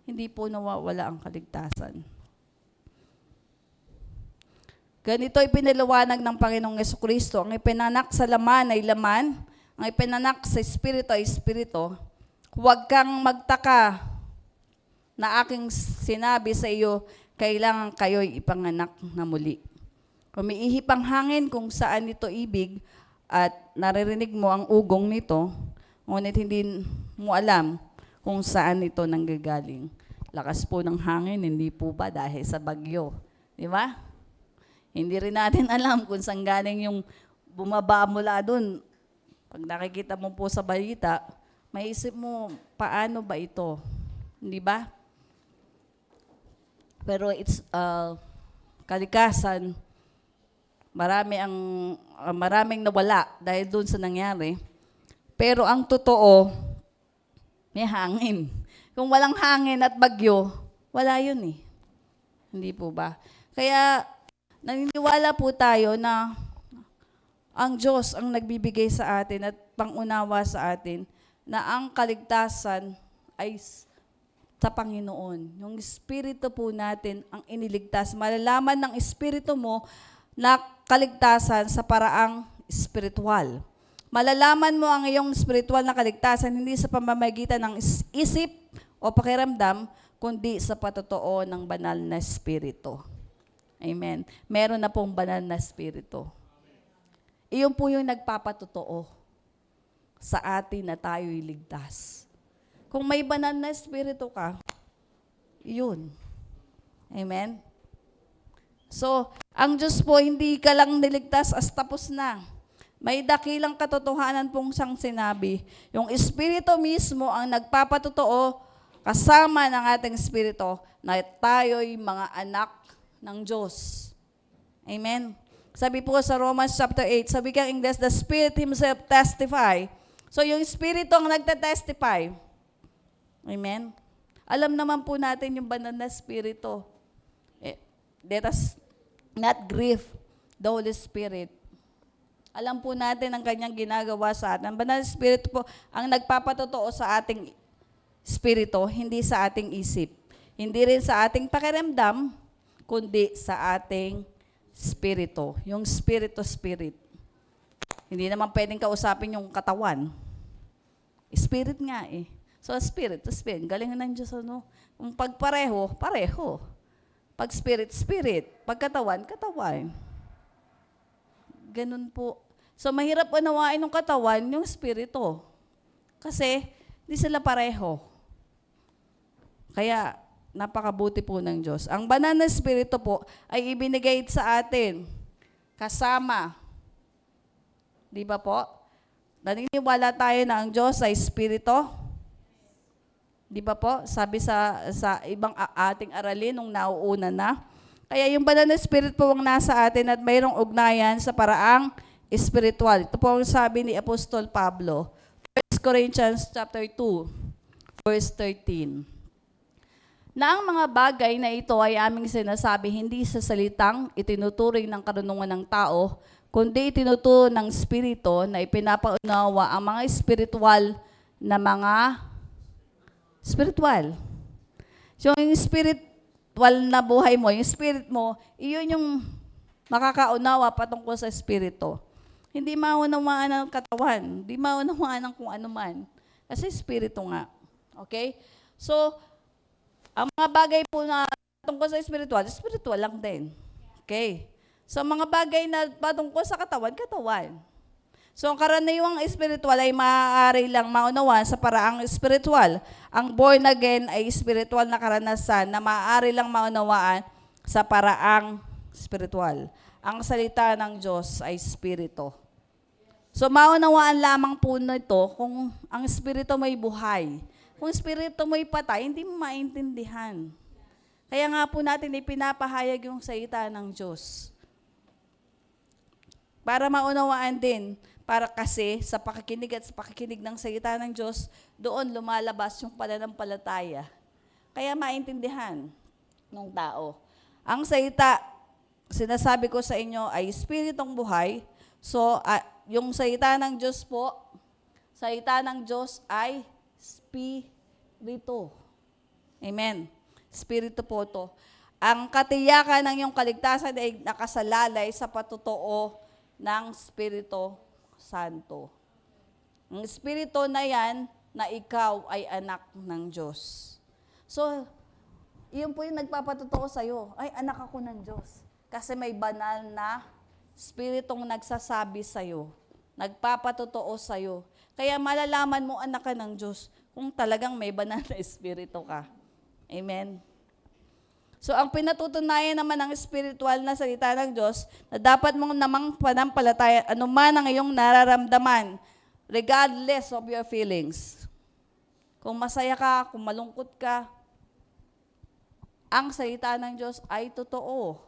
Hindi po nawawala ang kaligtasan. Ganito ay pinaliwanag ng Panginoong Jesucristo. Ang ipinanak sa laman ay laman, ang ipinanak sa Espiritu ay Espiritu. Huwag kang magtaka na aking sinabi sa iyo, kailangan kayo'y ipanganak na muli. Umiihip ang hangin kung saan ito ibig at naririnig mo ang ugong nito, ngunit hindi mo alam kung saan ito nanggagaling. Lakas po ng hangin, hindi po ba dahil sa bagyo? Di ba? Hindi rin natin alam kung saan galing yung bumaba mula doon. Pag nakikita mo po sa balita, maisip mo, paano ba ito? Hindi ba? Pero it's kalikasan, maraming nawala dahil doon sa nangyari. Pero ang totoo, may hangin. Kung walang hangin at bagyo, wala yun eh. Hindi po ba? Kaya naniniwala po tayo na ang Diyos ang nagbibigay sa atin at pangunawa sa atin na ang kaligtasan ay sa Panginoon. Yung Espiritu po natin ang iniligtas. Malalaman ng Espiritu mo na kaligtasan sa paraang espiritual. Malalaman mo ang iyong spiritual na kaligtasan hindi sa pamamagitan ng isip o pakiramdam, kundi sa patotoo ng banal na Espiritu. Amen. Meron na pong banal na Espiritu. Iyon po yung nagpapatotoo sa atin na tayo'y ligtas. Kung may banal na Espiritu ka, yun. Amen? So, ang Diyos po, hindi ka lang niligtas as tapos na. May dakilang katotohanan pong siyang sinabi. Yung Espiritu mismo ang nagpapatotoo kasama ng ating Espiritu na tayo'y mga anak ng Diyos. Amen? Sabi po sa Romans chapter 8, sabi kang English, the Spirit Himself testify. So yung Espiritu ang nagtatestify. Amen? Alam naman po natin yung banal na Espiritu. Let us not grieve the Holy Spirit. Alam po natin ang kanyang ginagawa sa atin. Ang banal na Espiritu po ang nagpapatotoo sa ating Espiritu, hindi sa ating isip. Hindi rin sa ating pakiramdam, kundi sa ating Espiritu. Yung Spirit. Hindi naman pwedeng kausapin yung katawan. Spirit nga eh. So, Spirit. Galing ng Diyos, ano? Kung pagpareho, pareho. Pag Spirit. Pag katawan. Ganun po. So, mahirap unawain ng katawan yung Espiritu. Kasi, hindi sila pareho. Kaya, napakabuti po ng Diyos. Ang banal na Espiritu po ay ibinigay sa atin kasama. Di ba po? Naniniwala tayo na ang Diyos ay Espiritu. Di ba po? Sabi sa ibang ating aralin nung nauuna na. Kaya yung banal na Espiritu po ang nasa atin at mayroong ugnayan sa paraang espiritual. Ito po ang sabi ni Apostol Pablo. 1 Corinthians chapter 2, verse 13. Na ang mga bagay na ito ay aming sinasabi hindi sa salitang itinuturing ng karunungan ng tao, kundi itinuturo ng Espiritu na ipinapaunawa ang mga espiritual na mga spiritual. So yung spiritual na buhay mo, yung spirit mo, iyon yung makakaunawa patungkol sa Espiritu. Hindi maunawaan ng katawan, hindi maunawaan ng kung ano man. Kasi Espiritu nga. Okay? So, ang mga bagay po na patungkol sa spiritual lang din. Okay? So, mga bagay na patungkol sa katawan, katawan. So, ang karaniwang spiritual ay maaari lang maunawaan sa paraang spiritual. Ang born again ay spiritual na karanasan na maaari lang maunawaan sa paraang spiritual. Ang salita ng Diyos ay spirito. So, maunawaan lamang po nito kung ang spirito may buhay. Kung spirito mo'y patay, hindi mo maintindihan. Kaya nga po natin ipinapahayag yung salita ng Diyos. Para maunawaan din, para kasi sa pakikinig at sa pakikinig ng salita ng Diyos, doon lumalabas yung pananampalataya. Kaya maintindihan ng tao. Ang salita, sinasabi ko sa inyo, ay espiritong buhay. So, yung salita ng Diyos po, salita ng Diyos ay Espiritu. Amen. Espiritu po to. Ang katiyakan ng iyong kaligtasan ay nakasalalay sa patutuo ng Espiritu Santo. Ang Espiritu na yan, na ikaw ay anak ng Diyos. So, iyon po yung nagpapatutuo sa'yo. Ay, anak ako ng Diyos. Kasi may banal na Espiritong nagsasabi sa'yo. Nagpapatutuo sa'yo. Kaya malalaman mo anak ka ng Diyos kung talagang may banal na Espiritu ka. Amen. So, ang pinatutunayan naman ng spiritual na salita ng Diyos na dapat mong namang panampalataya anuman ang iyong nararamdaman regardless of your feelings. Kung masaya ka, kung malungkot ka, ang salita ng Diyos ay totoo.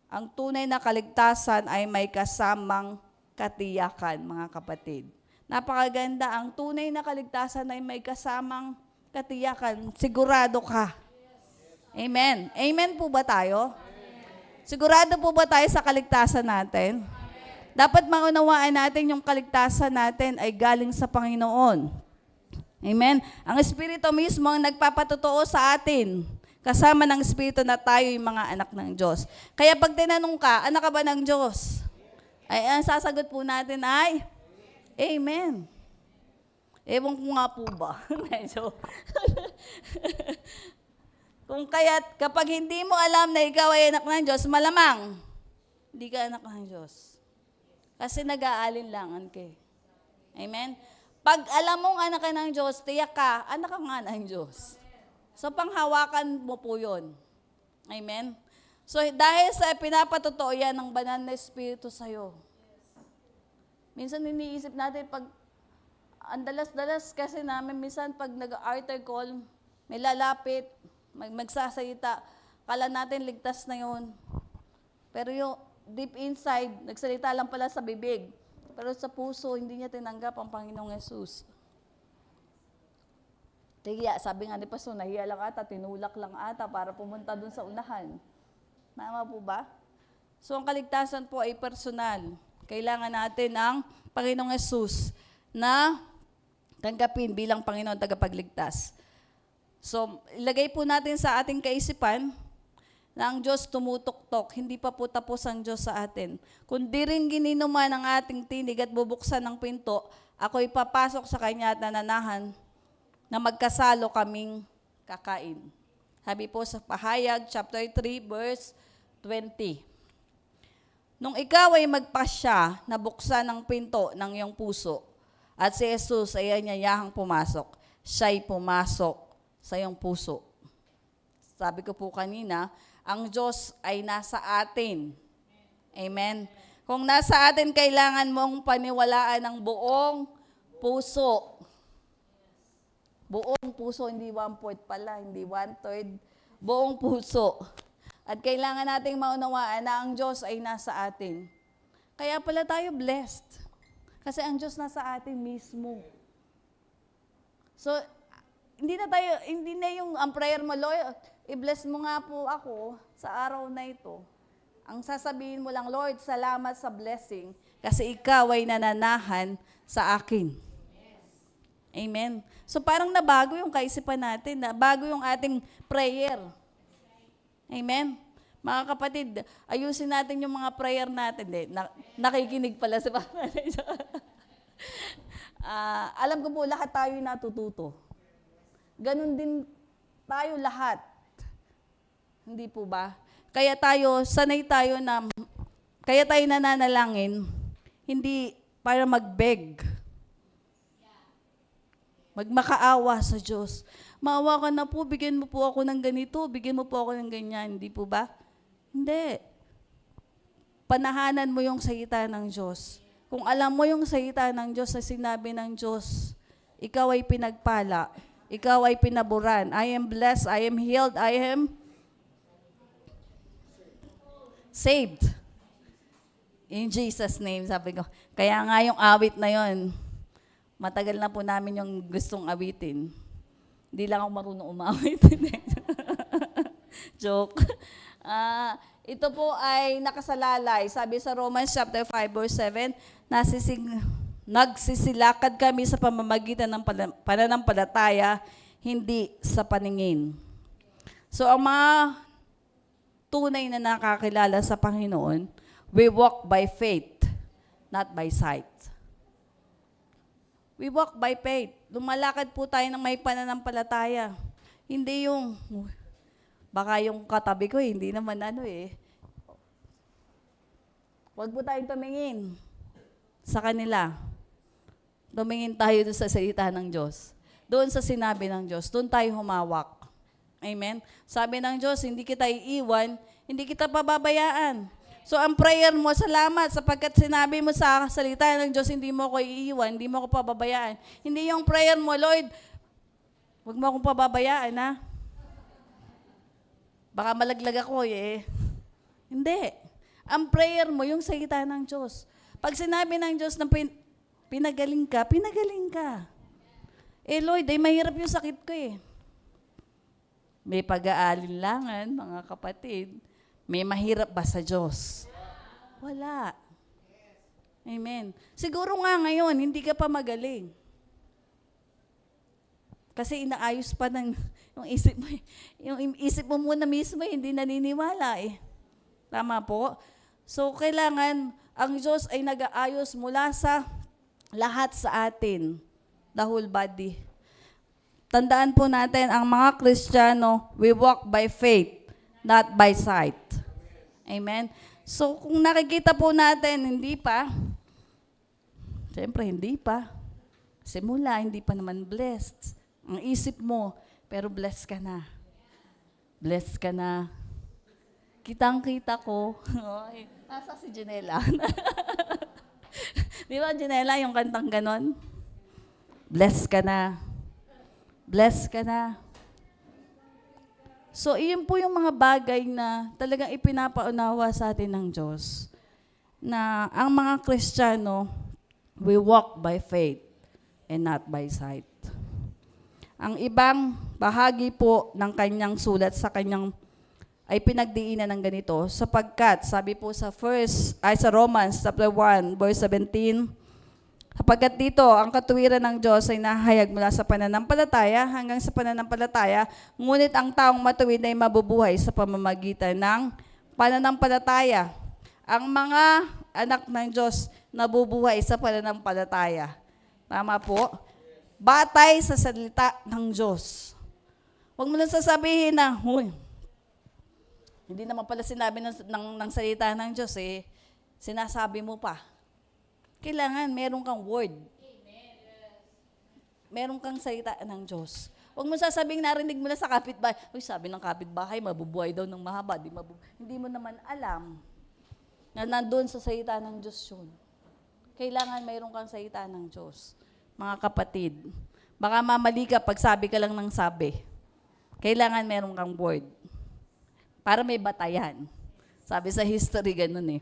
Ang tunay na kaligtasan ay may kasamang katiyakan, mga kapatid. Napakaganda, ang tunay na kaligtasan ay may kasamang katiyakan. Sigurado ka. Amen. Amen po ba tayo? Amen. Sigurado po ba tayo sa kaligtasan natin? Amen. Dapat maunawaan natin yung kaligtasan natin ay galing sa Panginoon. Amen. Ang Espiritu mismo ang nagpapatotoo sa atin. Kasama ng Espiritu na tayo yung mga anak ng Diyos. Kaya pag tinanong ka, anak ka ba ng Diyos? Ay, ang sasagot po natin ay, Amen. Ewan ko nga po ba? Medyo. Kung kaya't kapag hindi mo alam na ikaw ay anak ng Diyos, malamang hindi ka anak ng Diyos. Kasi nag-aalinlangan ka. Amen? Pag alam mong anak ka ng Diyos, tiyak ka, anak ka nga ng Diyos. So, panghawakan mo po yun. Amen? So, dahil sa pinapatotoo yan ng banal na Espiritu sa'yo. Minsan iniisip natin, pag ang dalas-dalas kasi namin, minsan pag nag-altar call, may lalapit, magsasalita, kala natin ligtas na yun. Pero yung deep inside, nagsalita lang pala sa bibig. Pero sa puso, hindi niya tinanggap ang Panginoong Yesus. Kaya sabi nga ni Pastor, nahiya lang ata, tinulak lang ata para pumunta dun sa unahan. Tama po ba? So ang kaligtasan po ay personal. Kailangan natin ang Panginoong Yesus na tanggapin bilang Panginoon tagapagligtas. So, ilagay po natin sa ating kaisipan na ang Diyos tumutuktok, hindi pa po tapos ang Diyos sa atin. Kundi rin gininuman ang ating tinig at bubuksan ng pinto, ako'y papasok sa Kanya at nananahan na magkasalo kaming kakain. Sabi po sa Pahayag, chapter 3, verse 20. Nung ikaw ay magpasya na buksan ang pinto ng iyong puso, at si Jesus ay anyayahang pumasok, siya'y pumasok sa iyong puso. Sabi ko po kanina, ang Diyos ay nasa atin. Amen. Kung nasa atin, kailangan mong paniwalaan ng buong puso. Buong puso, hindi 1/4 pala, hindi 1/3. Buong puso. At kailangan nating maunawaan na ang Diyos ay nasa atin. Kaya pala tayo blessed. Kasi ang Diyos nasa atin mismo. So, hindi na yung ang prayer mo, Lord, i-bless mo nga po ako sa araw na ito. Ang sasabihin mo lang, Lord, salamat sa blessing kasi ikaw ay nananahan sa akin. Amen. So parang nabago yung kaisipan natin, nabago yung ating prayer. Amen. Mga kapatid, ayusin natin yung mga prayer natin. Nakikinig pala si Papa. Alam ko po, lahat tayo natututo. Ganon din tayo lahat. Hindi po ba? Kaya tayo nananalangin, hindi para mag-beg. Magmakaawa sa Diyos. Maawa ka na po, bigyan mo po ako ng ganito, bigyan mo po ako ng ganyan. Hindi po ba? Hindi. Panahanan mo yung salita ng Diyos. Kung alam mo yung salita ng Diyos na sinabi ng Diyos, ikaw ay pinagpala, ikaw ay pinaburan. I am blessed, I am healed, I am saved. In Jesus' name, sabi ko. Kaya nga yung awit na yon, matagal na po namin yung gustong awitin. Hindi lang ako marunong umawit. Joke. Ito po ay nakasalalay. Sabi sa Romans chapter 5 verse 7, nagsisilakad kami sa pamamagitan ng pananampalataya, hindi sa paningin. So ang mga tunay na nakakilala sa Panginoon, we walk by faith, not by sight. We walk by faith. Lumalakad po tayo ng may pananampalataya. Hindi yung, baka yung katabi ko, hindi naman Huwag po tayong tumingin sa kanila. Tumingin tayo doon sa salita ng Diyos. Doon sa sinabi ng Diyos. Doon tayo humawak. Amen? Sabi ng Diyos, hindi kita iiwan, hindi kita pababayaan. So, ang prayer mo, salamat sapagkat sinabi mo sa salita ng Diyos, hindi mo ako iiwan, hindi mo ako pababayaan. Hindi yung prayer mo, Lord, huwag mo akong pababayaan, ha? Baka malaglag ako, Hindi. Ang prayer mo, yung salita ng Diyos. Pag sinabi ng Diyos na pinagaling ka, pinagaling ka. Lord, mahirap yung sakit ko, May pag-aalinlangan, mga kapatid. May mahirap ba sa Diyos? Wala. Amen. Siguro nga ngayon, hindi ka pa magaling. Kasi inaayos pa ng yung isip mo. Yung isip mo muna mismo, hindi naniniwala Tama po? So, kailangan ang Diyos ay nag-aayos mula sa lahat sa atin. The whole body. Tandaan po natin, ang mga Kristiyano, we walk by faith, not by sight. Amen? So, kung nakikita po natin, hindi pa. Siyempre, hindi pa. Simula, hindi pa naman blessed. Ang isip mo, pero blessed ka na. Blessed ka na. Kitang-kita ko. Nasa si Janela. Di ba, Janela, yung kantang ganon? Blessed ka na. Blessed ka na. So, iyon po yung mga bagay na talagang ipinapaunawa sa atin ng Diyos. Na ang mga Kristiyano, we walk by faith and not by sight. Ang ibang bahagi po ng kanyang sulat sa kanyang ay pinagdiinan ng ganito, sapagkat, sabi po sa Romans chapter 1, verse 17, sapagkat dito, ang katuwiran ng Diyos ay nahayag mula sa pananampalataya hanggang sa pananampalataya, ngunit ang taong matuwid ay mabubuhay sa pamamagitan ng pananampalataya. Ang mga anak ng Diyos nabubuhay sa pananampalataya. Tama po? Batay sa salita ng Diyos. Huwag mo lang sasabihin na, hindi naman pala sinabi ng salita ng Diyos sinasabi mo pa. Kailangan meron kang word. Meron kang salita ng Diyos. Huwag mo sasabing narinig mo na sa kapitbahay, sabi ng kapitbahay, mabubuhay daw ng mahaba. Hindi mo naman alam na nandun sa salita ng Diyos yun. Kailangan meron kang salita ng Diyos. Mga kapatid, baka mamali ka pag sabi ka lang ng sabi. Kailangan meron kang word. Para may batayan. Sabi sa history, ganun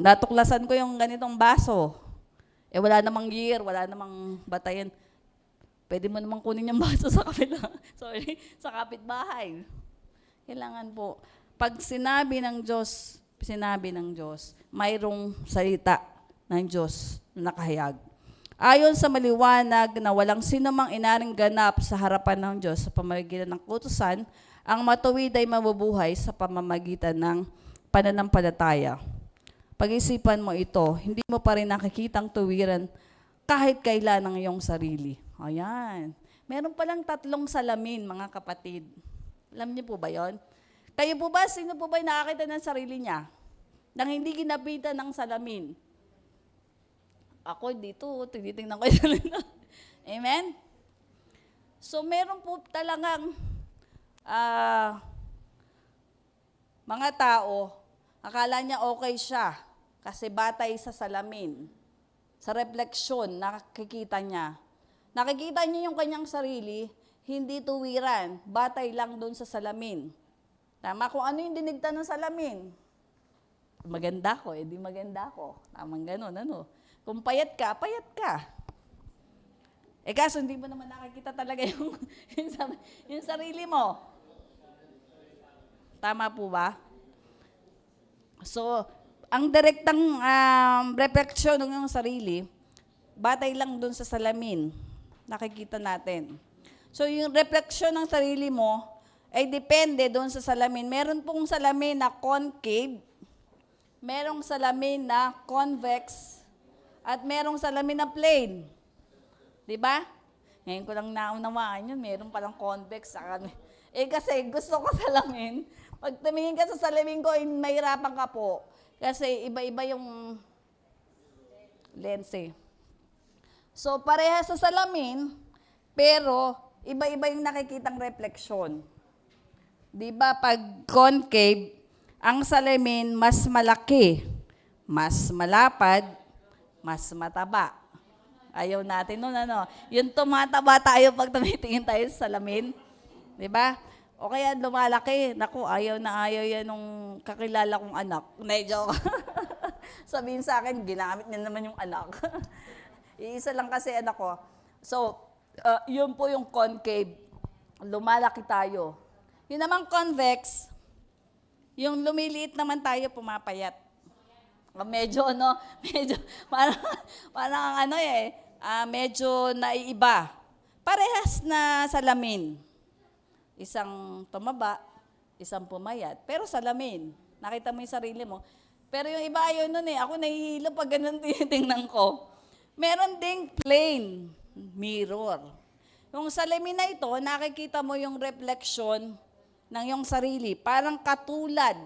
natuklasan ko yung ganitong baso. Wala namang year, wala namang batayan. Pwede mo namang kunin yung baso sa sa kapitbahay. Kailangan po, pag sinabi ng Diyos, mayroong salita ng Diyos na nakahayag. Ayon sa maliwanag na walang sinumang inaring ganap sa harapan ng Diyos sa pamamagitan ng kautusan, ang matuwid ay mabubuhay sa pamamagitan ng pananampalataya. Pag-isipan mo ito, hindi mo pa rin nakikitang tuwiran kahit kailan ng iyong sarili. Ayan. Meron palang 3 salamin, mga kapatid. Alam niyo po ba yon? Kayo po ba, sino po ba nakakita ng sarili niya? Nang hindi ginapitan ng salamin? Ako dito, tinitingnan ko yung salamin. Amen? So meron po talagang mga tao, akala niya okay siya kasi batay sa salamin. Sa refleksyon, nakikita niya. Nakikita niya yung kanyang sarili, hindi tuwiran, batay lang doon sa salamin. Tama, kung ano yung dinigta ng salamin. Maganda ko, di maganda ko. Tamang ganun, ano. Kung payat ka, payat ka. Kaso hindi mo naman nakikita talaga yung sarili mo. Tama po ba? So, ang direktang refleksyon ng iyong sarili, batay lang dun sa salamin. Nakikita natin. So, yung refleksyon ng sarili mo, ay depende dun sa salamin. Meron pong salamin na concave, merong salamin na convex, at merong salamin na plain. Diba? Ngayon ko lang naunawaan yun, meron palang convex sa kanya. Kasi gusto ko salamin. Pag tumingin ka sa salamin ko, mahirapan ka po. Kasi iba-iba yung lens eh. So, parehas sa salamin, pero iba-iba yung nakikitang refleksyon. Diba? Pag concave, ang salamin mas malaki, mas malapad, mas mataba. Ayaw natin nun, ano. Yung tumataba tayo pag tumitingin tayo sa salamin. Diba? O kaya lumalaki. Naku, ayaw na ayaw yan nung kakilala kong anak. Joke. Sabihin sa akin, ginamit niya naman yung anak. Iisa lang kasi anak ko. So, yun po yung concave. Lumalaki tayo. Yun naman convex, yung lumiliit naman tayo, pumapayat. Medyo parang medyo naiiba. Parehas na salamin. Isang tumaba, isang pumayat. Pero salamin, nakita mo yung sarili mo. Pero yung iba ayaw nun eh. Ako nahihilo pag ganun tinitingnan ko. Meron ding plain mirror. Yung salamin na ito, nakikita mo yung reflection ng iyong sarili. Parang katulad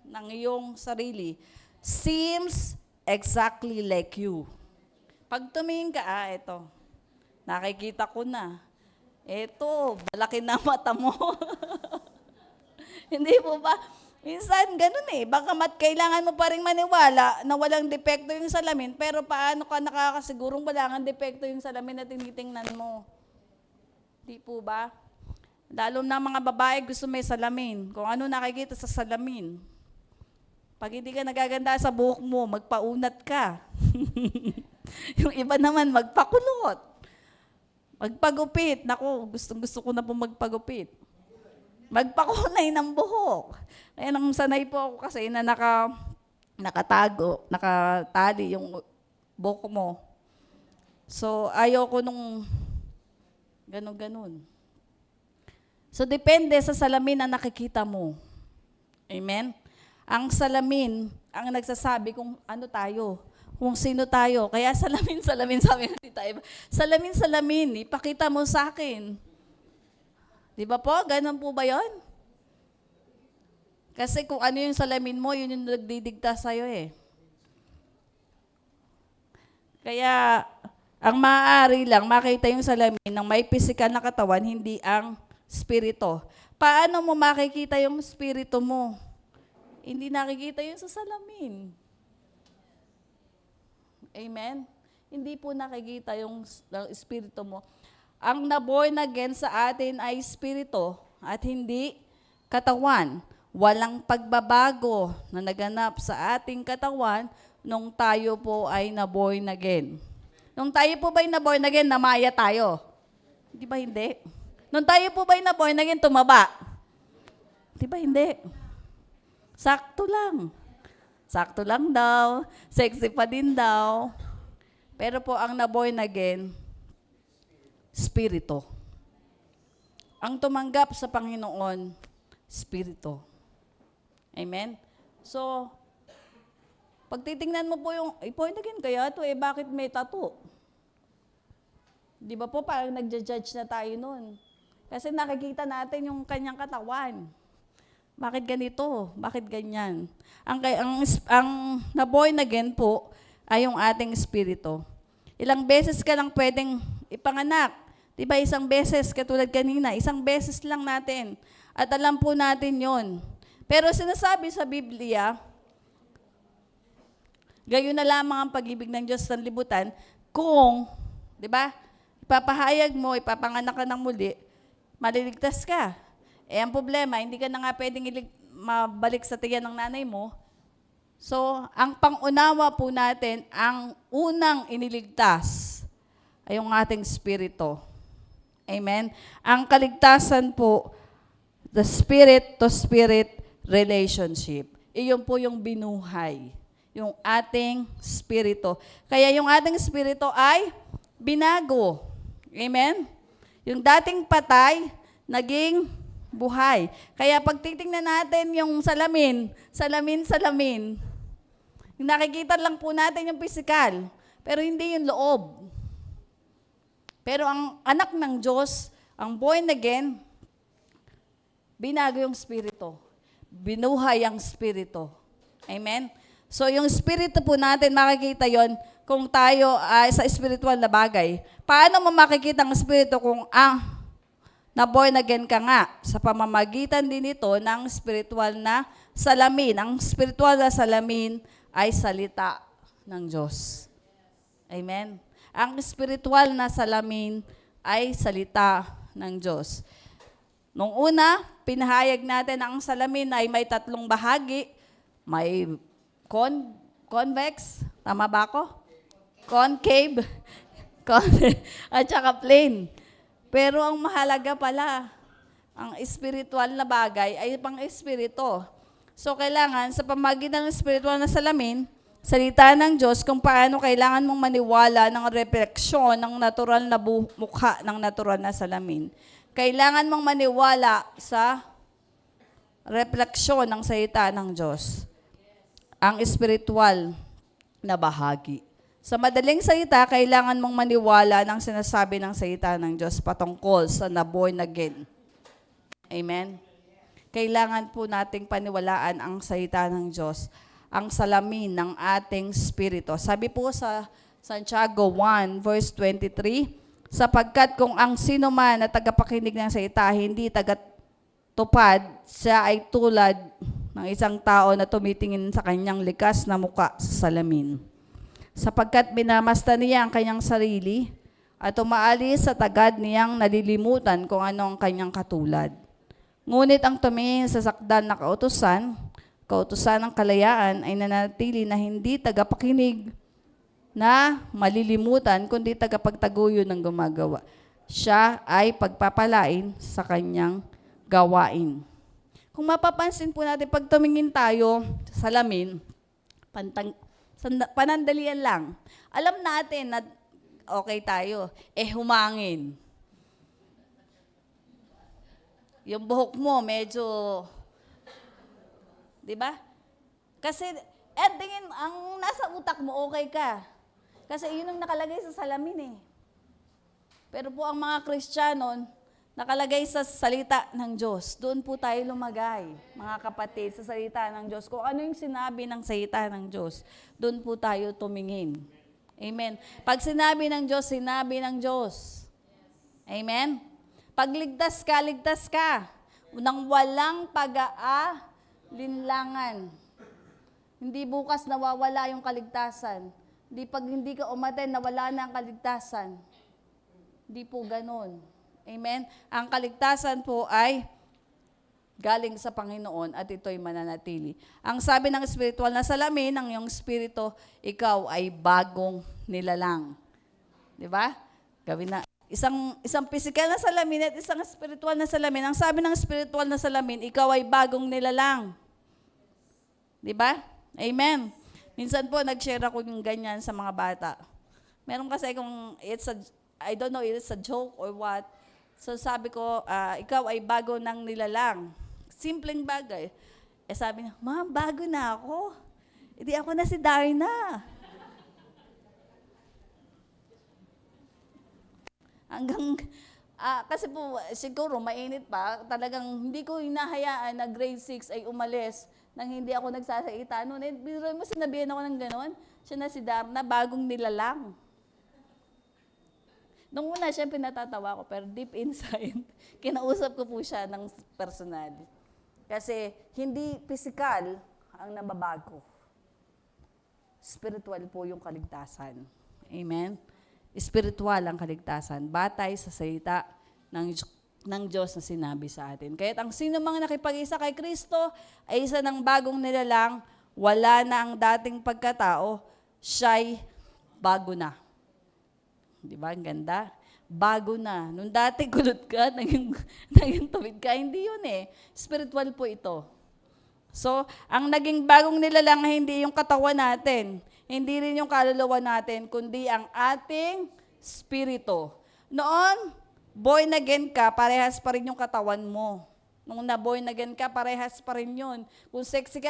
ng iyong sarili. Seems exactly like you. Pag tumingin ka, ito, nakikita ko na. Ito, malaki na mata mo. Hindi po ba? Minsan, ganun eh. Baka kailangan mo pa rin maniwala na walang depekto yung salamin, pero paano ka nakakasigurong walang depekto yung salamin na tinitingnan mo? Di po ba? Lalo na mga babae gusto may salamin. Kung ano nakikita sa salamin. Pag hindi ka nagaganda sa buhok mo, magpaunat ka. Yung iba naman, magpakulot. Magpagupit. Naku, gusto ko na po magpagupit. Magpakulay ng buhok. Kaya nang sanay po ako kasi na nakatali yung buhok mo. So, ayoko nung ganun. So, depende sa salamin na nakikita mo. Amen? Ang salamin, ang nagsasabi kung ano tayo, kung sino tayo. Kaya salamin, sabi ng tita Eva. Salamin, ipakita mo sa akin. Di ba po? Ganun po ba yon? Kasi kung ano yung salamin mo, yun yung nagdidikta sa'yo eh. Kaya, ang maaari lang, makita yung salamin ng may pisikal na katawan, hindi ang spirito. Paano mo makikita yung spirito mo? Hindi nakikita yun sa salamin. Amen? Hindi po nakikita yung espiritu mo. Ang na-born again sa atin ay espiritu at hindi katawan. Walang pagbabago na naganap sa ating katawan nung tayo po ay na-born again. Nung tayo po ba ay na-born again, namaya tayo? Di ba hindi? Nung tayo po ba ay na-born again, tumaba? Di ba hindi? Sakto lang. Sakto lang daw. Sexy pa din daw. Pero po ang na-born again, Espiritu. Ang tumanggap sa Panginoon, Espiritu. Amen? So, pag titingnan mo po yung, born again kaya ito, bakit may tattoo? Di ba po, parang nagja-judge na tayo nun. Kasi nakikita natin yung kanyang katawan. Bakit ganito? Bakit ganyan? Ang na-born again po ay yung ating espiritu. Ilang beses ka lang pwedeng ipanganak. Di ba isang beses, katulad kanina, isang beses lang natin. At alam po natin yon. Pero sinasabi sa Biblia, gayon na lamang ang pag-ibig ng Diyos sa libutan kung, di ba, ipapahayag mo, ipapanganak ka ng muli, maliligtas ka. Ang problema, hindi ka na nga pwedeng mabalik sa tiyan ng nanay mo. So, ang pangunawa po natin, ang unang iniligtas ay yung ating spirito. Amen? Ang kaligtasan po, the spirit-to-spirit relationship. Iyon po yung binuhay, yung ating spirito. Kaya yung ating spirito ay binago. Amen? Yung dating patay, naging buhay. Kaya pag titingnan natin yung salamin, nakikita lang po natin yung physical, pero hindi yung loob. Pero ang anak ng Diyos, ang born again, binago yung spirito. Binuhay ang spirito. Amen? So yung spirito po natin, makikita yon kung tayo ay sa spiritual na bagay. Paano mo makikita ang spirito kung na born again ka nga? Sa pamamagitan din ito ng spiritual na salamin. Ang spiritual na salamin ay salita ng Diyos. Amen? Ang spiritual na salamin ay salita ng Diyos. Nung una, pinahayag natin ang salamin ay may tatlong bahagi. May convex, tama ba ako? Concave, at saka plane. Pero ang mahalaga pala, ang spiritual na bagay ay pang-espiritu. So kailangan sa pamamagitan ng spiritual na salamin, salita ng Diyos kung paano kailangan mong maniwala ng refleksyon ng natural na mukha ng natural na salamin. Kailangan mong maniwala sa refleksyon ng salita ng Diyos. Ang spiritual na bahagi. Sa madaling salita, kailangan mong maniwala ng sinasabi ng salita ng Diyos patungkol sa na-born again. Amen? Kailangan po nating paniwalaan ang salita ng Diyos, ang salamin ng ating spirito. Sabi po sa Santiago 1, verse 23, sapagkat kung ang sino man na tagapakinig ng salita, hindi tagatupad, siya ay tulad ng isang tao na tumitingin sa kanyang likas na muka sa salamin. Sapagkat binamasta niya ang kanyang sarili at umaalis sa tagad niyang nalilimutan kung ano ang kanyang katulad. Ngunit ang tumingin sa sakdal na kautusan ng kalayaan ay nanatili na hindi tagapakinig na malilimutan, kundi tagapagtaguyo ng gumagawa. Siya ay pagpapalain sa kanyang gawain. Kung mapapansin po natin, pag tumingin tayo sa salamin, panandalian lang. Alam natin na okay tayo, humangin. Yung buhok mo medyo, di ba? Kasi, tingin, ang nasa utak mo, okay ka. Kasi yun ang nakalagay sa salamin Pero po ang mga Kristiyano, nakalagay sa salita ng Diyos. Doon po tayo lumagay, mga kapatid, sa salita ng Diyos. Kung ano yung sinabi ng salita ng Diyos, doon po tayo tumingin. Amen. Pag sinabi ng Diyos, sinabi ng Diyos. Amen. Pag ligtas ka. Unang walang pag-aalinlangan. Hindi bukas nawawala yung kaligtasan. Pag hindi ka umaten, nawala na ang kaligtasan. Hindi po ganun. Amen? Ang kaligtasan po ay galing sa Panginoon at ito'y mananatili. Ang sabi ng spiritual na salamin, ng iyong spirito, ikaw ay bagong nilalang. Di ba? Gawin na. Isang physical na salamin at isang spiritual na salamin. Ang sabi ng spiritual na salamin, ikaw ay bagong nilalang. Di ba? Amen. Minsan po, nag-share ako yung ganyan sa mga bata. Meron kasi kung I don't know if it's a joke or what. So sabi ko, ikaw ay bago ng nilalang. Simpleng bagay. Sabi niya, Ma'am, bago na ako. Hindi ako na si Darna. Kasi po, siguro mainit pa, talagang hindi ko hinahayaan na grade 6 ay umalis nang hindi ako nagsasaita. Noon, biro mo sinabihan ako ng gano'n, siya na si Darna, bagong nilalang. Nung una, siyempre natatawa ko, pero deep inside, kinausap ko po siya ng personal. Kasi hindi physical ang nababago. Spiritual po yung kaligtasan. Amen? Spiritual ang kaligtasan. Batay sa salita ng Diyos na sinabi sa atin. Kaya't ang sino mang nakipag-isa kay Kristo ay isa ng bagong nilalang, wala na ang dating pagkatao, siya'y bago na. Di ba? Ang ganda. Bago na. Nung dati kulot ka, naging tuwid ka. Hindi yun eh. Spiritual po ito. So, ang naging bagong nilalang hindi yung katawan natin. Hindi rin yung kaluluwa natin, kundi ang ating spirito. Noon, born again ka, parehas pa rin yung katawan mo. Nung na-born again ka, parehas pa rin yun. Kung sexy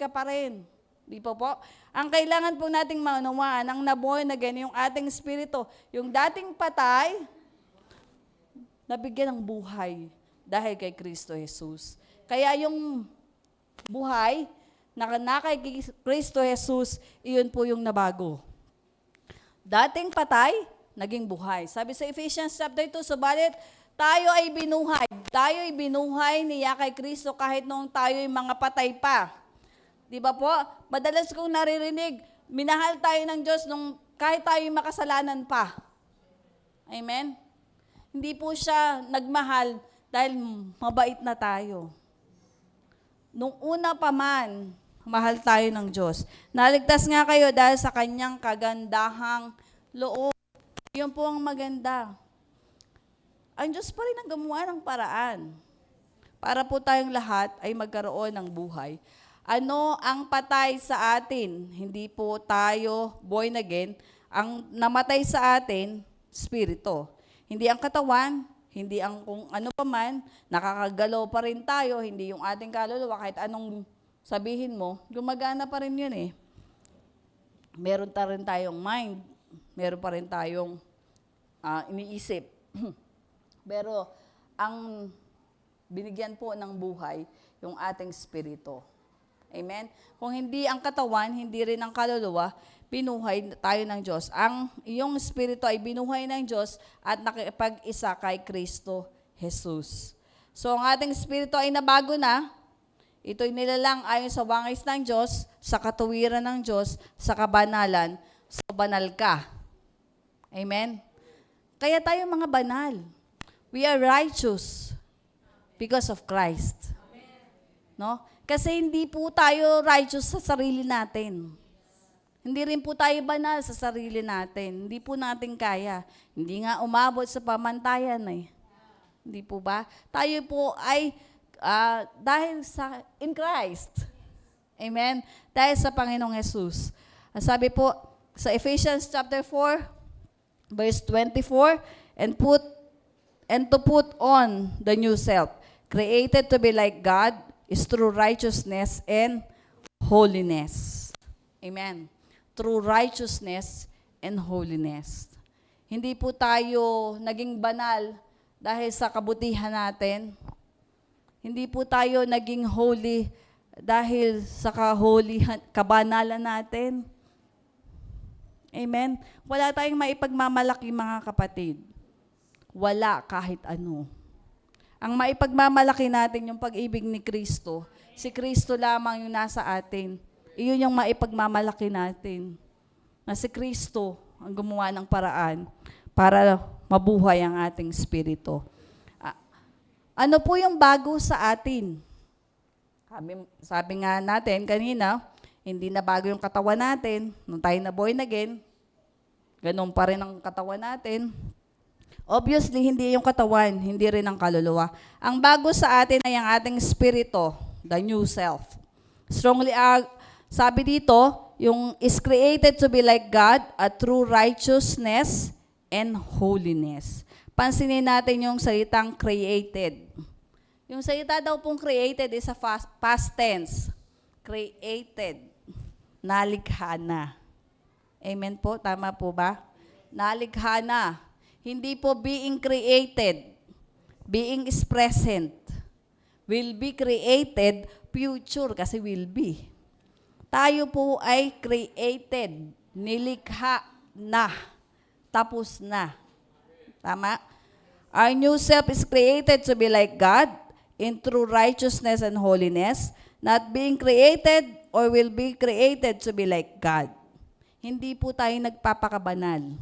ka pa rin. Di po po? Ang kailangan po nating maunawaan, ang na-born again, yung ating spirito, yung dating patay, nabigyan ng buhay dahil kay Kristo Jesus. Kaya yung buhay, na kay Kristo Jesus, iyon po yung nabago. Dating patay, naging buhay. Sabi sa Ephesians chapter 2, subalit tayo ay binuhay. Tayo ay binuhay niya kay Kristo kahit noong tayo ay mga patay pa. Di ba po? Madalas kong naririnig, minahal tayo ng Diyos nung kahit tayo ay makasalanan pa. Amen? Hindi po siya nagmahal dahil mabait na tayo. Nung una pa man, mahal tayo ng Diyos. Naligtas nga kayo dahil sa kanyang kagandahang loob. Yun po ang maganda. Ang Diyos pa rin ang gumawa ng paraan para po tayong lahat ay magkaroon ng buhay. Ano ang patay sa atin? Hindi po tayo born again. Ang namatay sa atin, spirito. Hindi ang katawan, hindi ang kung ano pa man, nakakagalaw pa rin tayo, hindi yung ating kaluluwa, kahit anong sabihin mo, gumagana pa rin yun eh. Meron pa rin tayong mind, meron pa rin tayong iniisip. Pero ang binigyan po ng buhay, yung ating spirito. Amen? Kung hindi ang katawan, hindi rin ang kaluluwa, binuhay tayo ng Diyos. Ang iyong spirito ay binuhay ng Diyos at nakipag-isa kay Kristo Jesus. So ang ating spirito ay nabago na. Ito'y nilalang ayon sa wangis ng Diyos, sa katuwiran ng Diyos, sa kabanalan, so banal ka. Amen? Kaya tayo mga banal. We are righteous because of Christ. No? Kasi hindi po tayo righteous sa sarili natin. Hindi rin po tayo banal sa sarili natin. Hindi po natin kaya. Hindi nga umabot sa pamantayan eh. Hindi po ba? Tayo po ay dahil sa in Christ. Amen? Dahil sa Panginoong Jesus. Sabi po sa Ephesians chapter 4, verse 24, and to put on the new self, created to be like God, is through righteousness and holiness. Amen. Through righteousness and holiness. Hindi po tayo naging banal dahil sa kabutihan natin. Hindi po tayo naging holy dahil sa kabanalan natin. Amen? Wala tayong maipagmamalaki mga kapatid. Wala kahit ano. Ang maipagmamalaki natin yung pag-ibig ni Kristo. Si Kristo lamang yung nasa atin. Iyon yung maipagmamalaki natin. Na si Kristo ang gumawa ng paraan para mabuhay ang ating spirito. Ano po yung bago sa atin? Sabi nga natin kanina, hindi na bago yung katawan natin. Nung tayo na born again, ganun pa rin ang katawan natin. Obviously, hindi yung katawan, hindi rin ang kaluluwa. Ang bago sa atin ay ang ating spirito, the new self. Sabi dito, yung is created to be like God, a true righteousness and holiness. Pansinin natin yung salitang created. Yung salita daw pong created is a past tense. Created. Nalikha na. Amen po? Tama po ba? Nalikha na. Hindi po being created. Being is present. Will be created, future kasi will be. Tayo po ay created. Nilikha na. Tapos na. Tama? Our new self is created to be like God in true righteousness and holiness, not being created or will be created to be like God. Hindi po tayo nagpapakabanal.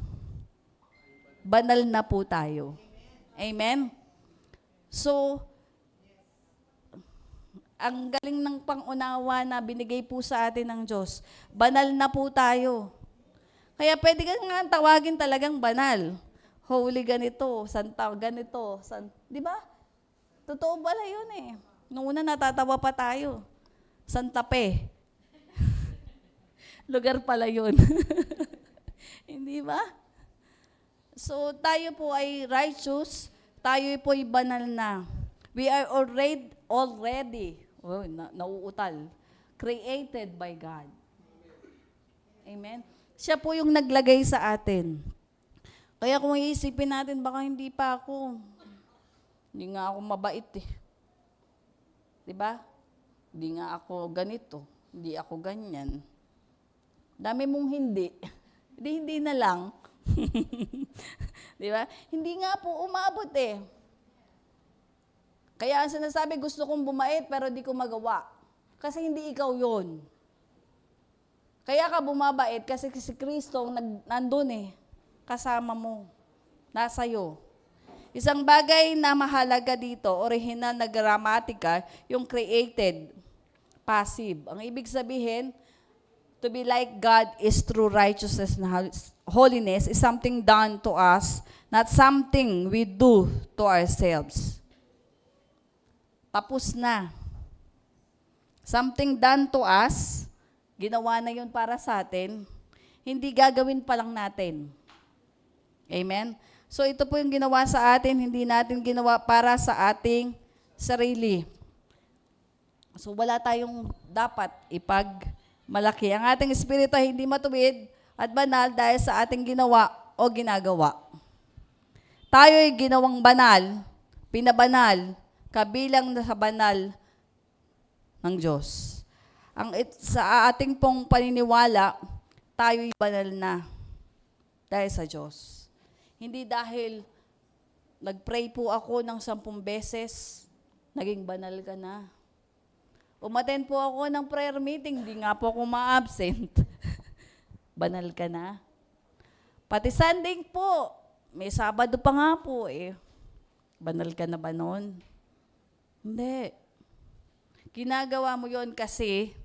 Banal na po tayo. Amen? So, ang galing ng pangunawa na binigay po sa atin ng Diyos. Banal na po tayo. Kaya pwede ka nga tawagin talagang banal. Holy ganito, santa ganito. Di ba? Totoo pala yun eh. Noong una natatawa pa tayo. Santa Fe. Lugar pala yun. Hindi ba? So, tayo po ay righteous. Tayo po ay banal na. We are already nauutal, created by God. Amen? Siya po yung naglagay sa atin. Kaya kung iisipin natin, baka hindi pa ako. Hindi nga ako mabait eh. Diba? Hindi nga ako ganito. Hindi ako ganyan. Dami mong hindi. Hindi na lang. Diba? Hindi nga po umabot eh. Kaya ang sinasabi, gusto kong bumait pero di ko magawa. Kasi hindi ikaw yon. Kaya ka bumabait kasi si Kristo nandun eh. Kasama mo. Nasa'yo. Isang bagay na mahalaga dito, original na gramatika, yung created, passive. Ang ibig sabihin, to be like God is true righteousness and holiness is something done to us, not something we do to ourselves. Tapos na. Something done to us, ginawa na yun para sa atin, hindi gagawin pa lang natin. Amen? So ito po yung ginawa sa atin, hindi natin ginawa para sa ating sarili. So wala tayong dapat ipagmalaki. Ang ating espiritu ay hindi matuwid at banal dahil sa ating ginawa o ginagawa. Tayo ay ginawang banal, pinabanal, kabilang sa banal ng Diyos. Sa ating pong paniniwala, tayo'y banal na dahil sa Diyos. Hindi dahil nag-pray po ako ng 10 beses, naging banal ka na. Umattend po ako ng prayer meeting, hindi nga po ako ma-absent. Banal ka na. Pati Sunday po, may Sabado pa nga po eh. Banal ka na ba nun? Hindi. Ginagawa mo yon kasi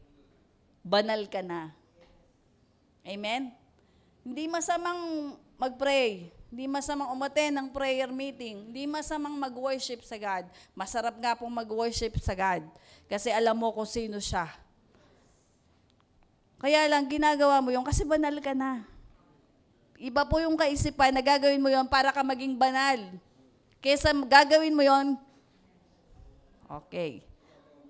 banal ka na. Amen? Hindi masamang mag-pray. Hindi masamang umattend ng prayer meeting. Hindi masamang mag-worship sa God. Masarap nga pong mag-worship sa God. Kasi alam mo kung sino siya. Kaya lang, ginagawa mo yon kasi banal ka na. Iba po yung kaisipan na gagawin mo yon para ka maging banal. Kesa gagawin mo yon, okay.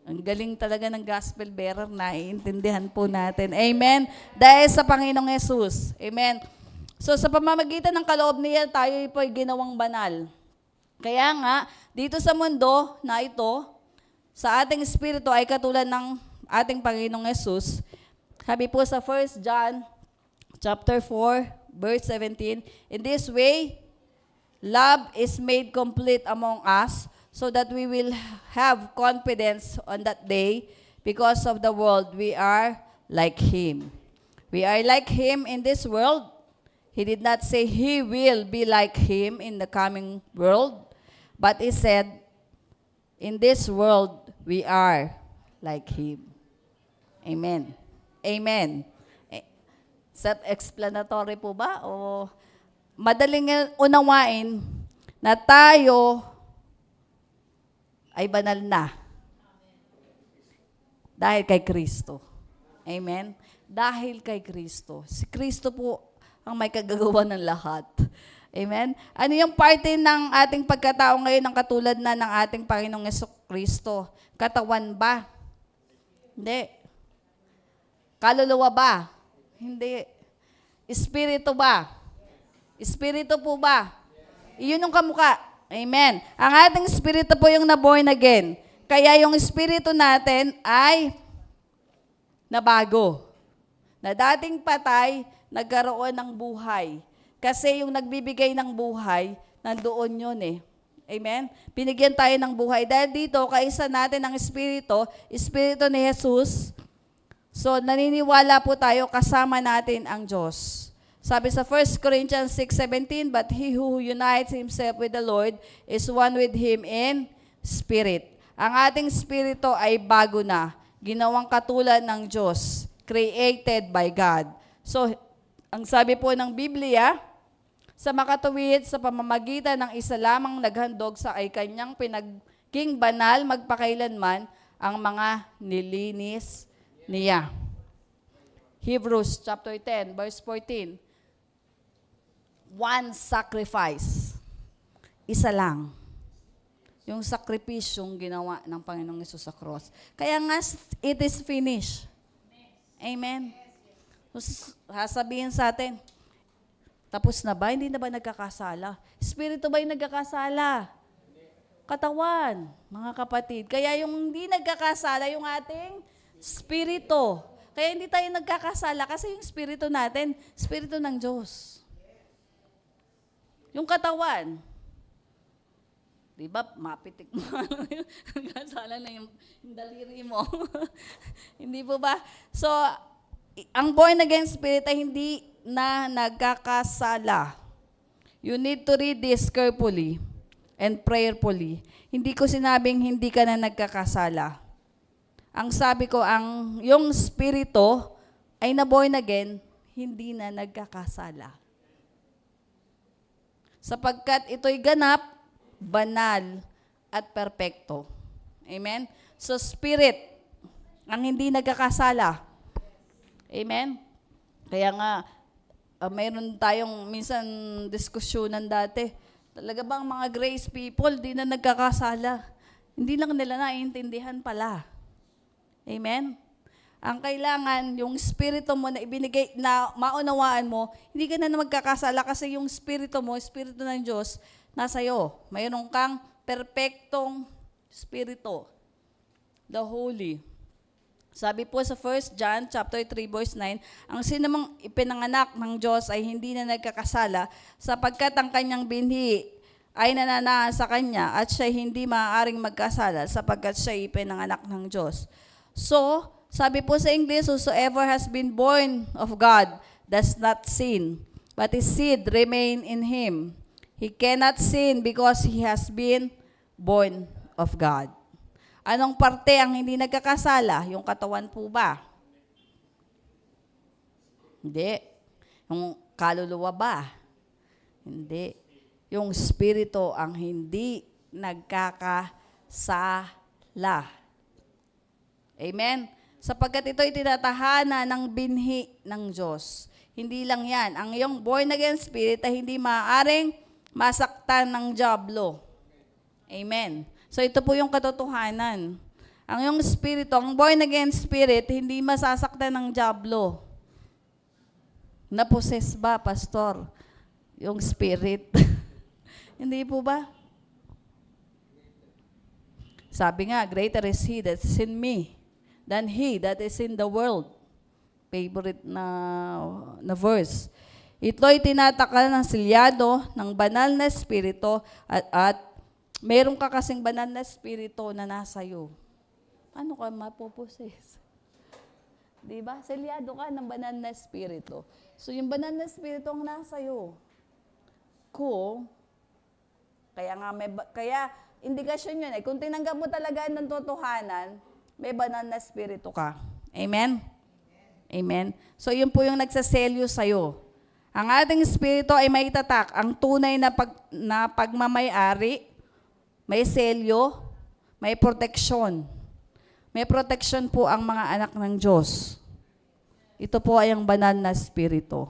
Ang galing talaga ng gospel bearer, naiintindihan po natin. Amen? Dahil sa Panginoong Yesus. Amen? So sa pamamagitan ng kaloob niya, tayo po ay ginawang banal. Kaya nga, dito sa mundo na ito, sa ating espiritu ay katulad ng ating Panginoong Yesus. Sabi po sa 1 John chapter 4, verse 17, in this way, love is made complete among us, so that we will have confidence on that day, because of the world we are like Him. We are like Him in this world. He did not say He will be like Him in the coming world, but He said, in this world we are like Him. Amen. Amen. Self-explanatory po ba? O madaling unawain na tayo ay banal na dahil kay Kristo. Amen? Dahil kay Kristo. Si Kristo po ang may kagagawa ng lahat. Amen? Ano yung parte ng ating pagkatao ngayon ng katulad na ng ating Panginoong Kristo? Katawan ba? Hindi. Kaluluwa ba? Hindi. Espiritu ba? Espiritu po ba? Iyon yung kamukha. Amen. Ang ating espiritu po yung na-born again. Kaya yung espiritu natin ay nabago. Na dating patay, nagkaroon ng buhay. Kasi yung nagbibigay ng buhay, nandoon yun eh. Amen? Binigyan tayo ng buhay. Dahil dito, kaisa natin ang Espiritu, Espiritu ni Jesus. So, naniniwala po tayo, kasama natin ang Diyos. Sabi sa 1 Corinthians 6:17, but he who unites himself with the Lord is one with Him in spirit. Ang ating spirito ay bago na, ginawang katulad ng Diyos, created by God. So, ang sabi po ng Biblia, sa makatuwid sa pamamagitan ng isa lamang naghandog sa ay kanyang pinagking banal magpakailanman ang mga nilinis niya. Hebrews chapter 10, verse 14. One sacrifice. Isa lang. Yung sakripisyong ginawa ng Panginoong Hesus sa cross. Kaya nga, it is finished. Amen. Sasabihin sa atin, tapos na ba? Hindi na ba nagkakasala? Espiritu ba yung nagkakasala? Katawan, mga kapatid. Kaya yung hindi nagkakasala, yung ating spirito. Kaya hindi tayo nagkakasala kasi yung spirito natin, spirito ng Diyos. Yung katawan, di ba, mapitik mo. Nagkasala na yung daliri mo. Hindi po ba? So, ang born again spirit ay hindi na nagkakasala. You need to read this carefully and prayerfully. Hindi ko sinabing hindi ka na nagkakasala. Ang sabi ko, yung spirito ay na born again, hindi na nagkakasala. Sapagkat ito'y ganap, banal, at perpekto. Amen? So spirit, ang hindi nagkakasala. Amen? Kaya nga, mayroon tayong minsan diskusyonan dati. Talaga bang mga grace people, di na nagkakasala? Hindi lang nila naiintindihan pala. Amen? Ang kailangan, yung spirito mo na ibinigay, na maunawaan mo, hindi ka na magkakasala kasi yung spirito mo, spirito ng Diyos, nasa iyo. Mayroon kang perpektong spirito. The Holy. Sabi po sa 1 John chapter 3 verse 9, ang sinumang ipinanganak ng Diyos ay hindi na nagkakasala sapagkat ang kanyang binhi ay nananahan sa kanya at siya hindi maaaring magkasala sapagkat siya ipinanganak ng Diyos. So, sabi po sa English, whosoever has been born of God does not sin, but his seed remain in him. He cannot sin because he has been born of God. Anong parte ang hindi nagkakasala? Yung katawan po ba? Hindi. Yung kaluluwa ba? Hindi. Yung spirito ang hindi nagkakasala. Amen? Sapagkat ito'y tinatahana ng binhi ng Diyos. Hindi lang yan. Ang iyong born again spirit ay hindi maaaring masaktan ng dyablo. Amen? So ito po yung katotohanan. Ang iyong spirito, ang born again spirit, hindi masasaktan ng dyablo. Naposes ba, pastor? Yung spirit. Hindi po ba? Sabi nga, greater is He that is in me than he that is in the world. Favorite na verse. Ito'y tinatakal ng silyado ng banal na espiritu at meron ka kasing banal na espiritu na nasa iyo. Paano ka mapoposes? Diba? Selyado ka ng banal na espiritu. So yung banal na espiritu ang nasa iyo. Kaya indikasyon yun. Kung tinanggap mo talaga ng totohanan, may banal na espiritu ka. Amen? Amen? So yun po yung nagsaselyo sa'yo. Ang ating espiritu ay may tatak. Ang tunay na pagmamayari, may selyo, may proteksyon. May proteksyon po ang mga anak ng Diyos. ito po ay ang banal na Espiritu.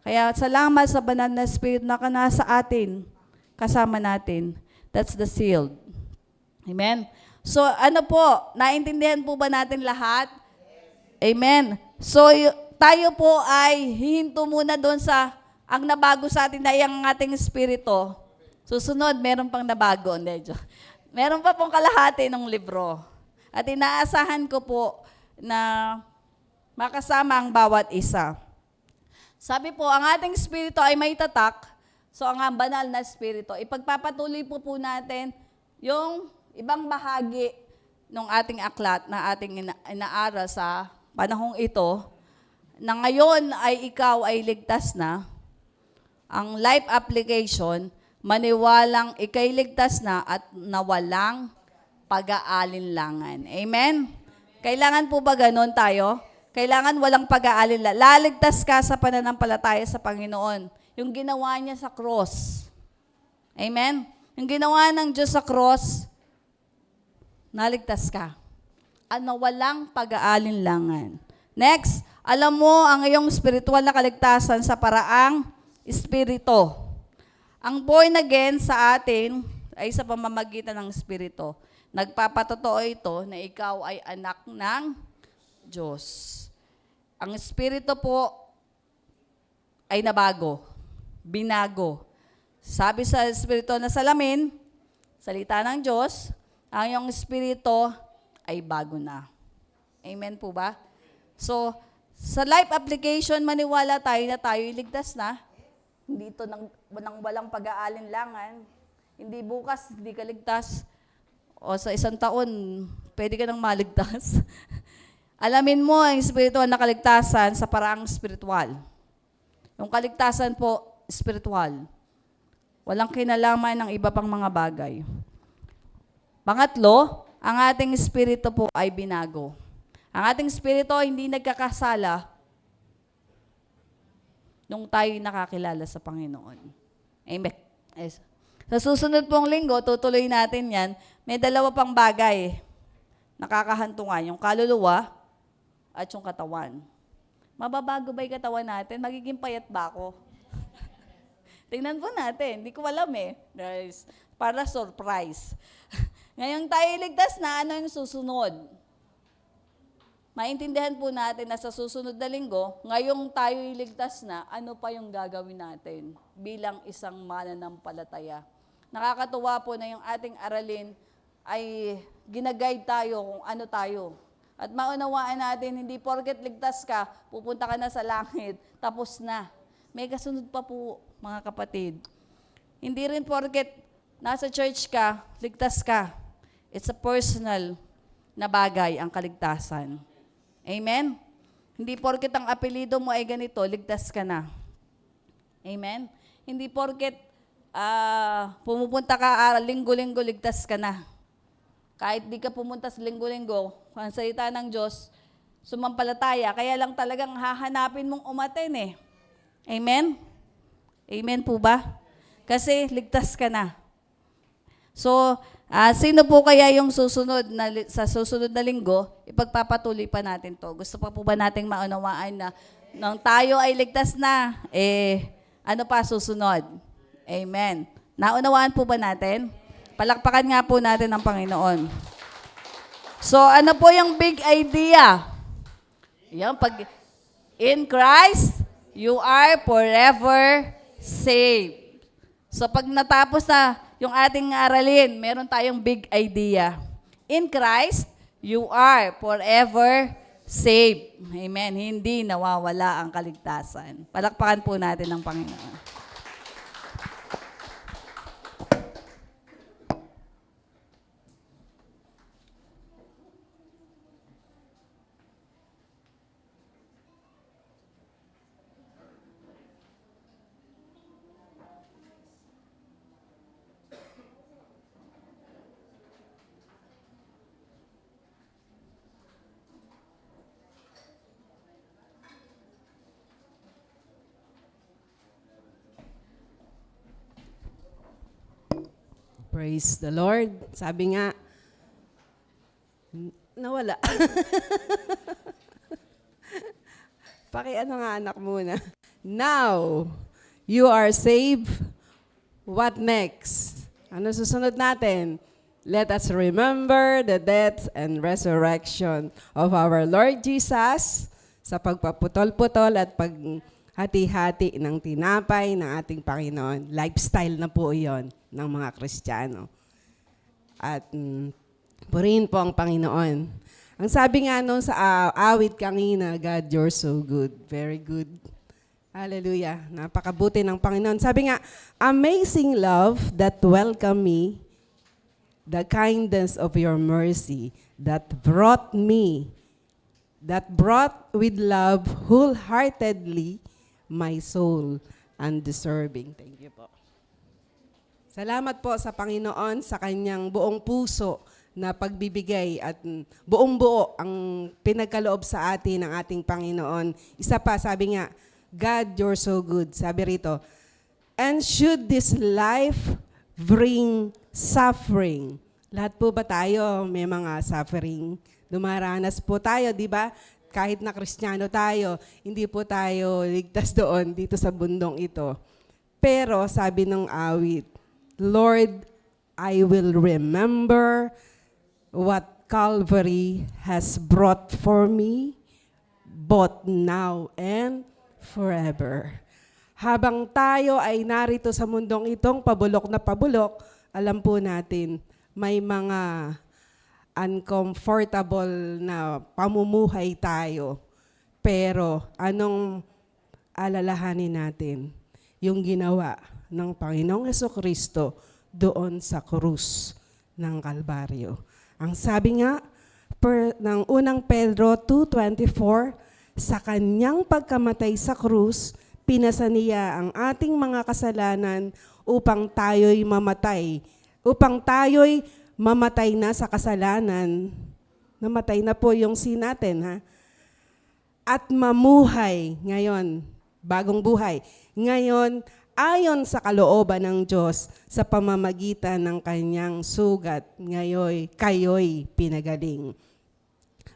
Kaya salamat sa banal na Espiritu na nasa atin, kasama natin. That's the sealed. Amen? So ano po, naintindihan po ba natin lahat? Amen. So tayo po ay hihinto muna doon sa ang nabago sa atin na yung ating espiritu. Susunod, meron pang nabago. Meron pa pong kalahati ng libro. At inaasahan ko po na makasama ang bawat isa. Sabi po, ang ating espiritu ay may tatak. So ang banal na espiritu, ipagpapatuloy po natin yung ibang bahagi ng ating aklat na ating inaaral sa panahong ito, na ngayon ay ikaw ay ligtas na. Ang life application, maniwalang ikay ligtas na at nawalang pag-aalinlangan. Amen? Kailangan po ba ganon tayo? Kailangan walang pag-aalinlangan. Laligtas ka sa pananampalataya sa Panginoon. Yung ginawa niya sa cross. Amen? Yung ginawa ng Diyos sa cross, naligtas ka. At walang pag-aalinlangan. Next, alam mo ang iyong spiritual na kaligtasan sa paraang espiritu. Ang born again sa atin ay sa pamamagitan ng espiritu. Nagpapatotoo ito na ikaw ay anak ng Diyos. Ang espiritu po ay nabago, binago. Sabi sa espiritu na salamin, salita ng Diyos, ang iyong espiritu ay bago na. Amen po ba? So, sa life application, maniwala tayo na tayo iligtas na. Hindi ito nang walang pag-aalinlangan. Hindi bukas, hindi ka ligtas. O sa isang taon, pwede ka nang maligtas. Alamin mo ang espiritual na kaligtasan sa paraang espiritual. Yung kaligtasan po, espiritual. Walang kinalaman ng iba pang mga bagay. Pangatlo, ang ating espiritu po ay binago. Ang ating espiritu hindi nagkakasala nung tayo nakakilala sa Panginoon. Amen. Yes. Sa susunod pong linggo, tutuloy natin yan. May dalawa pang bagay nakakahantungan, yung kaluluwa at yung katawan. Mababago ba yung katawan natin? Magiging payat ba ako? Tingnan po natin. Hindi ko alam eh. Guys, para surprise. Ngayon tayo iligtas na, ano yung susunod? Maintindihan po natin na sa susunod na linggo, ngayong tayo iligtas na, ano pa yung gagawin natin bilang isang mananampalataya. Nakakatuwa po na yung ating aralin ay ginaguide tayo kung ano tayo. At maunawaan natin, hindi porket ligtas ka, pupunta ka na sa langit, tapos na. May kasunod pa po, mga kapatid. Hindi rin porket nasa church ka, ligtas ka. It's a personal na bagay ang kaligtasan. Amen? Hindi porket ang apelido mo ay ganito, ligtas ka na. Amen? Hindi porket pumupunta ka linggo-linggo, ligtas ka na. Kahit di ka pumunta sa linggo-linggo, ang salita ng Diyos, sumampalataya, kaya lang talagang hahanapin mong umaten eh. Amen? Amen po ba? Kasi ligtas ka na. So, sino po kaya yung susunod na, sa susunod na linggo, ipagpapatuloy pa natin to. Gusto pa po ba nating maunawaan na nung tayo ay ligtas na, ano pa susunod? Amen. Naunawaan po ba natin? Palakpakan nga po natin ang Panginoon. So, ano po yung big idea? Yan, pag in Christ, you are forever saved. So, pag natapos na yung ating aralin, meron tayong big idea. In Christ, you are forever saved. Amen. Hindi nawawala ang kaligtasan. Palakpakan po natin ang Panginoon. Praise the Lord. Sabi nga, nawala. Paki-ano nga anak muna. Now, you are saved. What next? Ano susunod natin? Let us remember the death and resurrection of our Lord Jesus sa pagpaputol-putol at paghati-hati ng tinapay ng ating Panginoon. Lifestyle na po iyon ng mga Kristiyano. At purihin po ang Panginoon. Ang sabi nga nung sa awit kanina, God, you're so good. Very good. Hallelujah. Napakabuti ng Panginoon. Sabi nga, amazing love that welcome me, the kindness of your mercy that brought with love wholeheartedly my soul undeserving. Thank you po. Salamat po sa Panginoon sa kanyang buong puso na pagbibigay at buong buo ang pinagkaloob sa atin ng ating Panginoon. Isa pa, sabi nga, God, you're so good. Sabi rito, and should this life bring suffering? Lahat po ba tayo may mga suffering? Dumaranas po tayo, di ba? Kahit na Kristiyano tayo, hindi po tayo ligtas doon dito sa bundong ito. Pero sabi ng awit, Lord, I will remember what Calvary has brought for me, both now and forever. Habang tayo ay narito sa mundong itong pabulok na pabulok, alam po natin, may mga uncomfortable na pamumuhay tayo. Pero anong alalahanin natin? Yung ginawa ng Panginoong Jesucristo doon sa krus ng Kalbaryo. Ang sabi nga ng unang Pedro 2:24, sa kanyang pagkamatay sa krus, pinasa niya ang ating mga kasalanan upang tayo'y mamatay na sa kasalanan. Namatay na po yung sin natin, ha? At mamuhay ngayon, bagong buhay. Ngayon, ayon sa kalooban ng Diyos sa pamamagitan ng kanyang sugat, ngayon kayo'y pinagaling.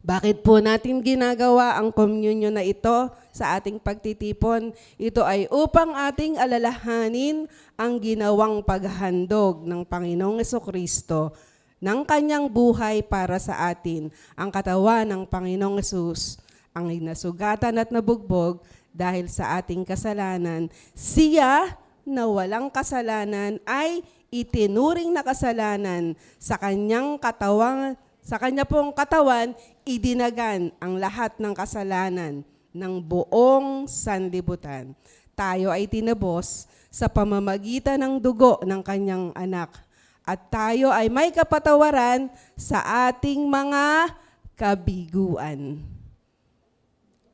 Bakit po natin ginagawa ang communion na ito sa ating pagtitipon? Ito ay upang ating alalahanin ang ginawang paghandog ng Panginoong Jesucristo ng kanyang buhay para sa atin. Ang katawan ng Panginoong Hesus ang nasugatan at nabugbog dahil sa ating kasalanan. Siya na walang kasalanan ay itinuring na kasalanan sa kanyang katawan. Sa kanya pong katawan, idinagan ang lahat ng kasalanan ng buong sanlibutan. Tayo ay tinebos sa pamamagitan ng dugo ng kanyang anak. At tayo ay may kapatawaran sa ating mga kabiguan.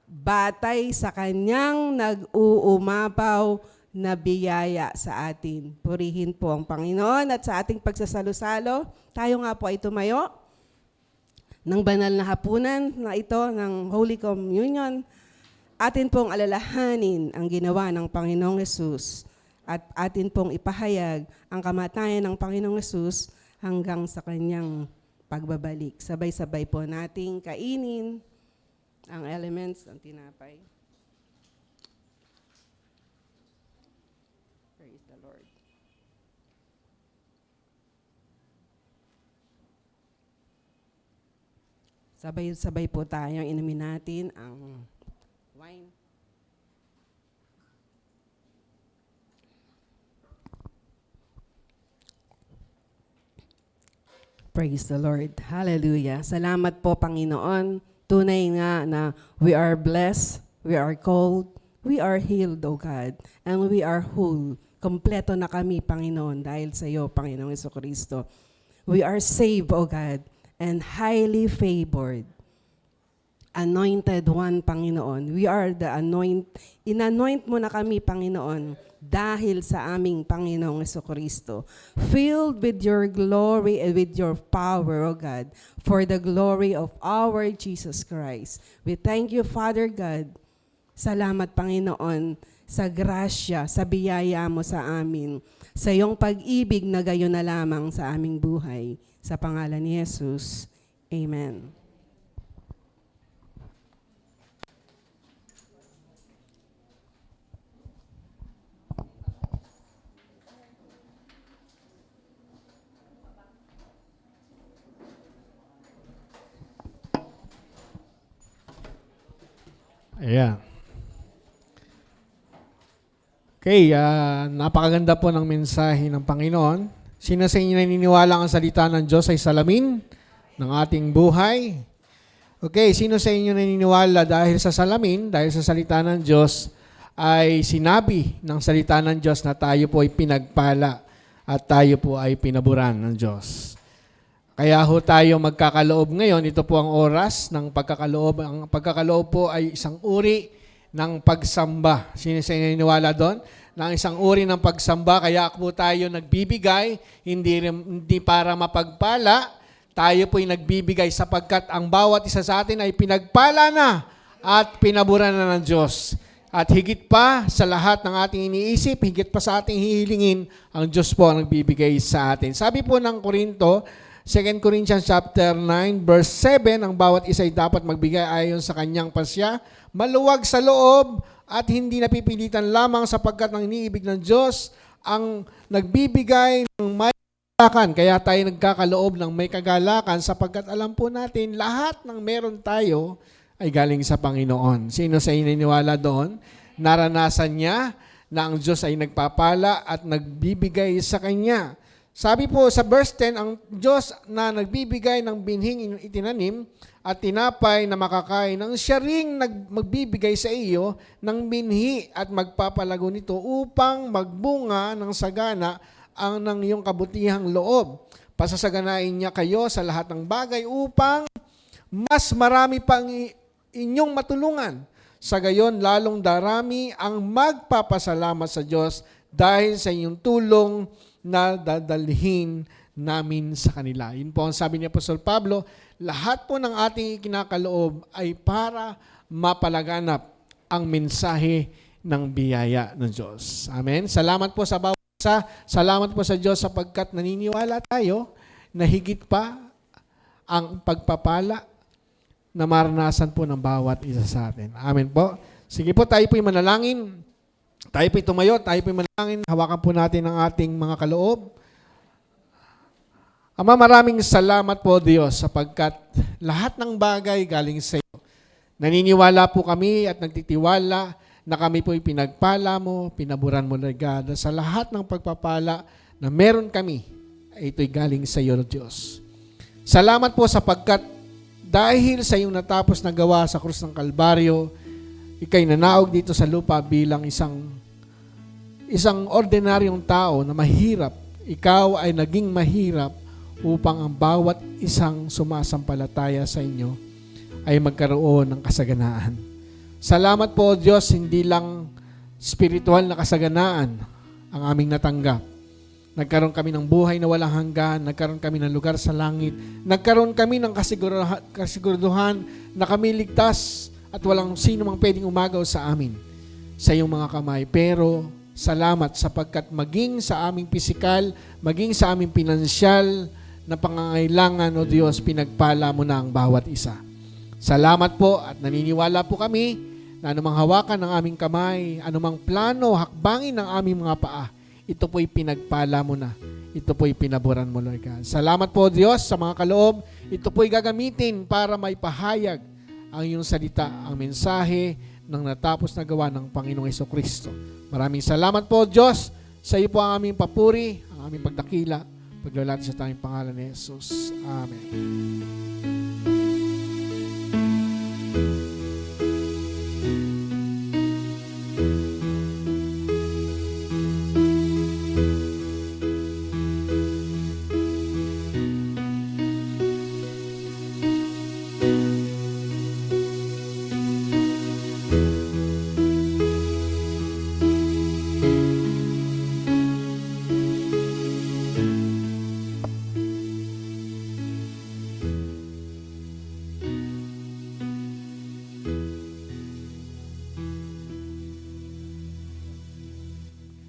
Batay sa kanyang nag-uumapaw na biyaya sa atin. Purihin po ang Panginoon at sa ating pagsasalo-salo, tayo nga po ay tumayo ng banal na hapunan na ito ng Holy Communion. Atin pong alalahanin ang ginawa ng Panginoong Hesus at atin pong ipahayag ang kamatayan ng Panginoong Hesus hanggang sa kanyang pagbabalik. Sabay-sabay po nating kainin ang elements ng tinapay. Praise the Lord. Sabay-sabay po tayong inumin natin ang wine. Praise the Lord. Hallelujah. Salamat po, Panginoon. Tunay nga na we are blessed, we are called, we are healed, O God, and we are whole. Kompleto na kami, Panginoon, dahil sa iyo, Panginoong Jesucristo. We are saved, O God, and highly favored. Anointed one, Panginoon. We are the in-anoint mo na kami, Panginoon, dahil sa aming Panginoong Jesucristo. Filled with your glory and with your power, O God, for the glory of our Jesus Christ. We thank you, Father God. Salamat, Panginoon, sa grasya, sa biyaya mo sa amin, sa iyong pag-ibig na gayon na lamang sa aming buhay. Sa pangalan ni Jesus, Amen. Ayan. Okay, napakaganda po ng mensahe ng Panginoon. Sino sa inyo naniniwala ang salita ng Diyos ay salamin ng ating buhay? Okay, sino sa inyo naniniwala dahil sa salamin, dahil sa salita ng Diyos, ay sinabi ng salita ng Diyos na tayo po ay pinagpala at tayo po ay pinaburan ng Diyos. Kaya ho tayo magkakaloob ngayon. Ito po ang oras ng pagkakaloob. Ang pagkakaloob po ay isang uri ng pagsamba. Sino sa inyo naniniwala doon? Na isang uri ng pagsamba. Kaya po tayo nagbibigay, hindi para mapagpala. Tayo po ay nagbibigay sapagkat ang bawat isa sa atin ay pinagpala na at pinaburan na ng Diyos. At higit pa sa lahat ng ating iniisip, higit pa sa ating hihilingin, ang Diyos po ang nagbibigay sa atin. Sabi po ng Korinto, 2 Corinthians chapter 9, verse 7, ang bawat isa ay dapat magbigay ayon sa kanyang pasya, maluwag sa loob at hindi napipilitan lamang sapagkat ang iniibig ng Diyos ang nagbibigay ng may kagalakan. Kaya tayo nagkakaloob ng may kagalakan sapagkat alam po natin lahat ng meron tayo ay galing sa Panginoon. Sino sa inyo naniniwala doon? Naranasan niya na ang Diyos ay nagpapala at nagbibigay sa Kanya. Sabi po sa verse 10, ang Diyos na nagbibigay ng binhing itinanim at tinapay na makakain, ang siya ring magbibigay sa iyo ng binhi at magpapalago nito upang magbunga ng sagana ang ng iyong kabutihang loob. Pasasaganain niya kayo sa lahat ng bagay upang mas marami pang inyong matulungan. Sa gayon, lalong darami ang magpapasalamat sa Diyos dahil sa inyong tulong na dadalhin namin sa kanila. Yun po ang sabi ni Apostol Pablo, lahat po ng ating kinakaloob ay para mapalaganap ang mensahe ng biyaya ng Diyos. Amen. Salamat po sa bawat isa. Salamat po sa Diyos sapagkat naniniwala tayo na higit pa ang pagpapala na maranasan po ng bawat isa sa atin. Amen po. Sige po, tayo po'y manalangin. Tayo po'y tumayo, tayo po'y manalangin. Hawakan po natin ang ating mga kaloob. Ama, maraming salamat po Diyos sapagkat lahat ng bagay galing sa iyo. Naniniwala po kami at nagtitiwala na kami po'y pinagpala mo, pinaburan mo God. Sa lahat ng pagpapala na meron kami, ito'y galing sa iyo, Diyos. Salamat po sapagkat dahil sa iyong natapos na gawa sa krus ng Kalbaryo, ika'y nanaog dito sa lupa bilang isang ordinaryong tao na mahirap. Ikaw ay naging mahirap upang ang bawat isang sumasampalataya sa inyo ay magkaroon ng kasaganaan. Salamat po, Diyos, hindi lang spiritual na kasaganaan ang aming natanggap. Nagkaroon kami ng buhay na walang hanggan, nagkaroon kami ng lugar sa langit, nagkaroon kami ng kasiguraduhan na kami ligtas at walang sino mang pwedeng umagaw sa amin sa iyong mga kamay. Pero salamat sapagkat maging sa aming pisikal, maging sa aming pinansyal na pangangailangan, o Diyos, pinagpala mo na ang bawat isa. Salamat po at naniniwala po kami na anumang hawakan ng aming kamay, anumang plano, hakbangin ng aming mga paa, ito po'y pinagpala mo na. Ito po'y pinaburan mo, Lord God. Salamat po, Diyos, sa mga kaloob. Ito po'y gagamitin para may pahayag ang iyong salita, ang mensahe ng natapos na gawa ng Panginoong Jesucristo. Maraming salamat po, Diyos. Sa iyo po ang aming papuri, ang aming pagdakila, paglalati sa tayong pangalan ni Jesus. Amen.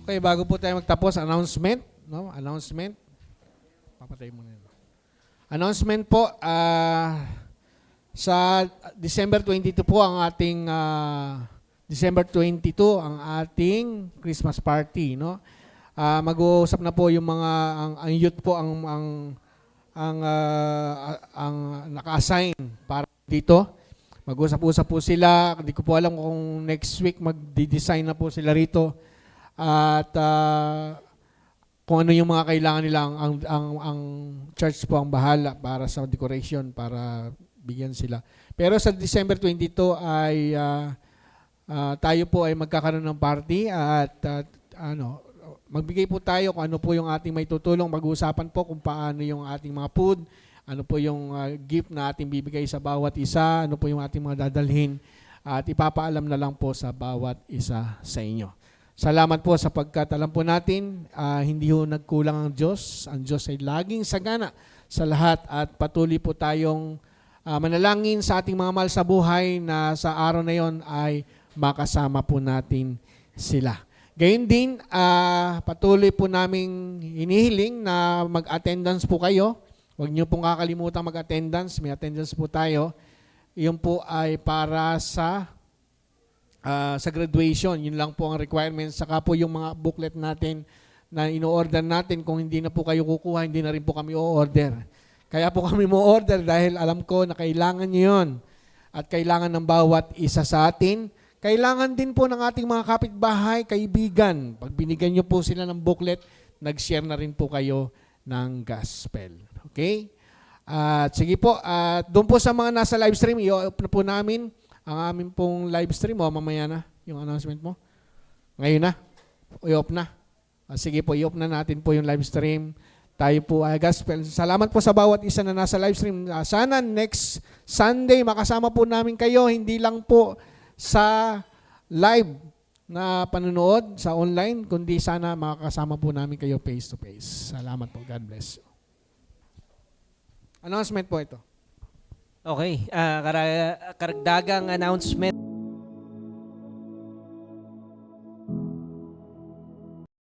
Okay, bago po tayo magtapos, announcement, no? Announcement. Papatay mo na yun. Announcement po, sa December 22 po ang ating December 22 ang ating Christmas party, no? Mag-uusap na po yung mga ang youth po ang naka-assign para dito. Mag-usap-usap po sila. Hindi ko po alam kung next week magdi-design na po sila rito. At kung ano yung mga kailangan nila, ang church po ang bahala para sa decoration, para bigyan sila. Pero sa December 22 ay tayo po ay magkakaroon ng party at magbigay po tayo kung ano po yung ating may tutulong. Mag-uusapan po kung paano yung ating mga food, ano po yung gift na ating bibigay sa bawat isa, ano po yung ating mga dadalhin, at ipapaalam na lang po sa bawat isa sa inyo. Salamat po sapagkat alam po natin, hindi ho nagkulang ang Diyos. Ang Diyos ay laging sagana sa lahat at patuloy po tayong manalangin sa ating mga mahal sa buhay na sa araw na yon ay makasama po natin sila. Gayun din, patuloy po naming hinihiling na mag-attendance po kayo. Huwag niyo pong kakalimutan mag-attendance. May attendance po tayo. Iyon po ay para sa graduation. Yun lang po ang requirements. Saka po yung mga booklet natin na ino-order natin. Kung hindi na po kayo kukuha, hindi na rin po kami o-order. Kaya po kami mo-order dahil alam ko na kailangan nyo yun. At kailangan ng bawat isa sa atin. Kailangan din po ng ating mga kapitbahay, kaibigan. Pag binigyan nyo po sila ng booklet, nag-share na rin po kayo ng gospel. Okay? At sige po, doon po sa mga nasa live stream, i-open po namin ang aming pong live stream. O, mamaya na yung announcement mo. Ngayon na. I-off na. Sige po, i-off na natin po yung live stream. Tayo po ay gospel. Salamat po sa bawat isa na nasa live stream. Sana next Sunday makasama po namin kayo. Hindi lang po sa live na panunood sa online, kundi sana makakasama po namin kayo face to face. Salamat po. God bless you. Announcement po ito. Okay, karagdagang announcement.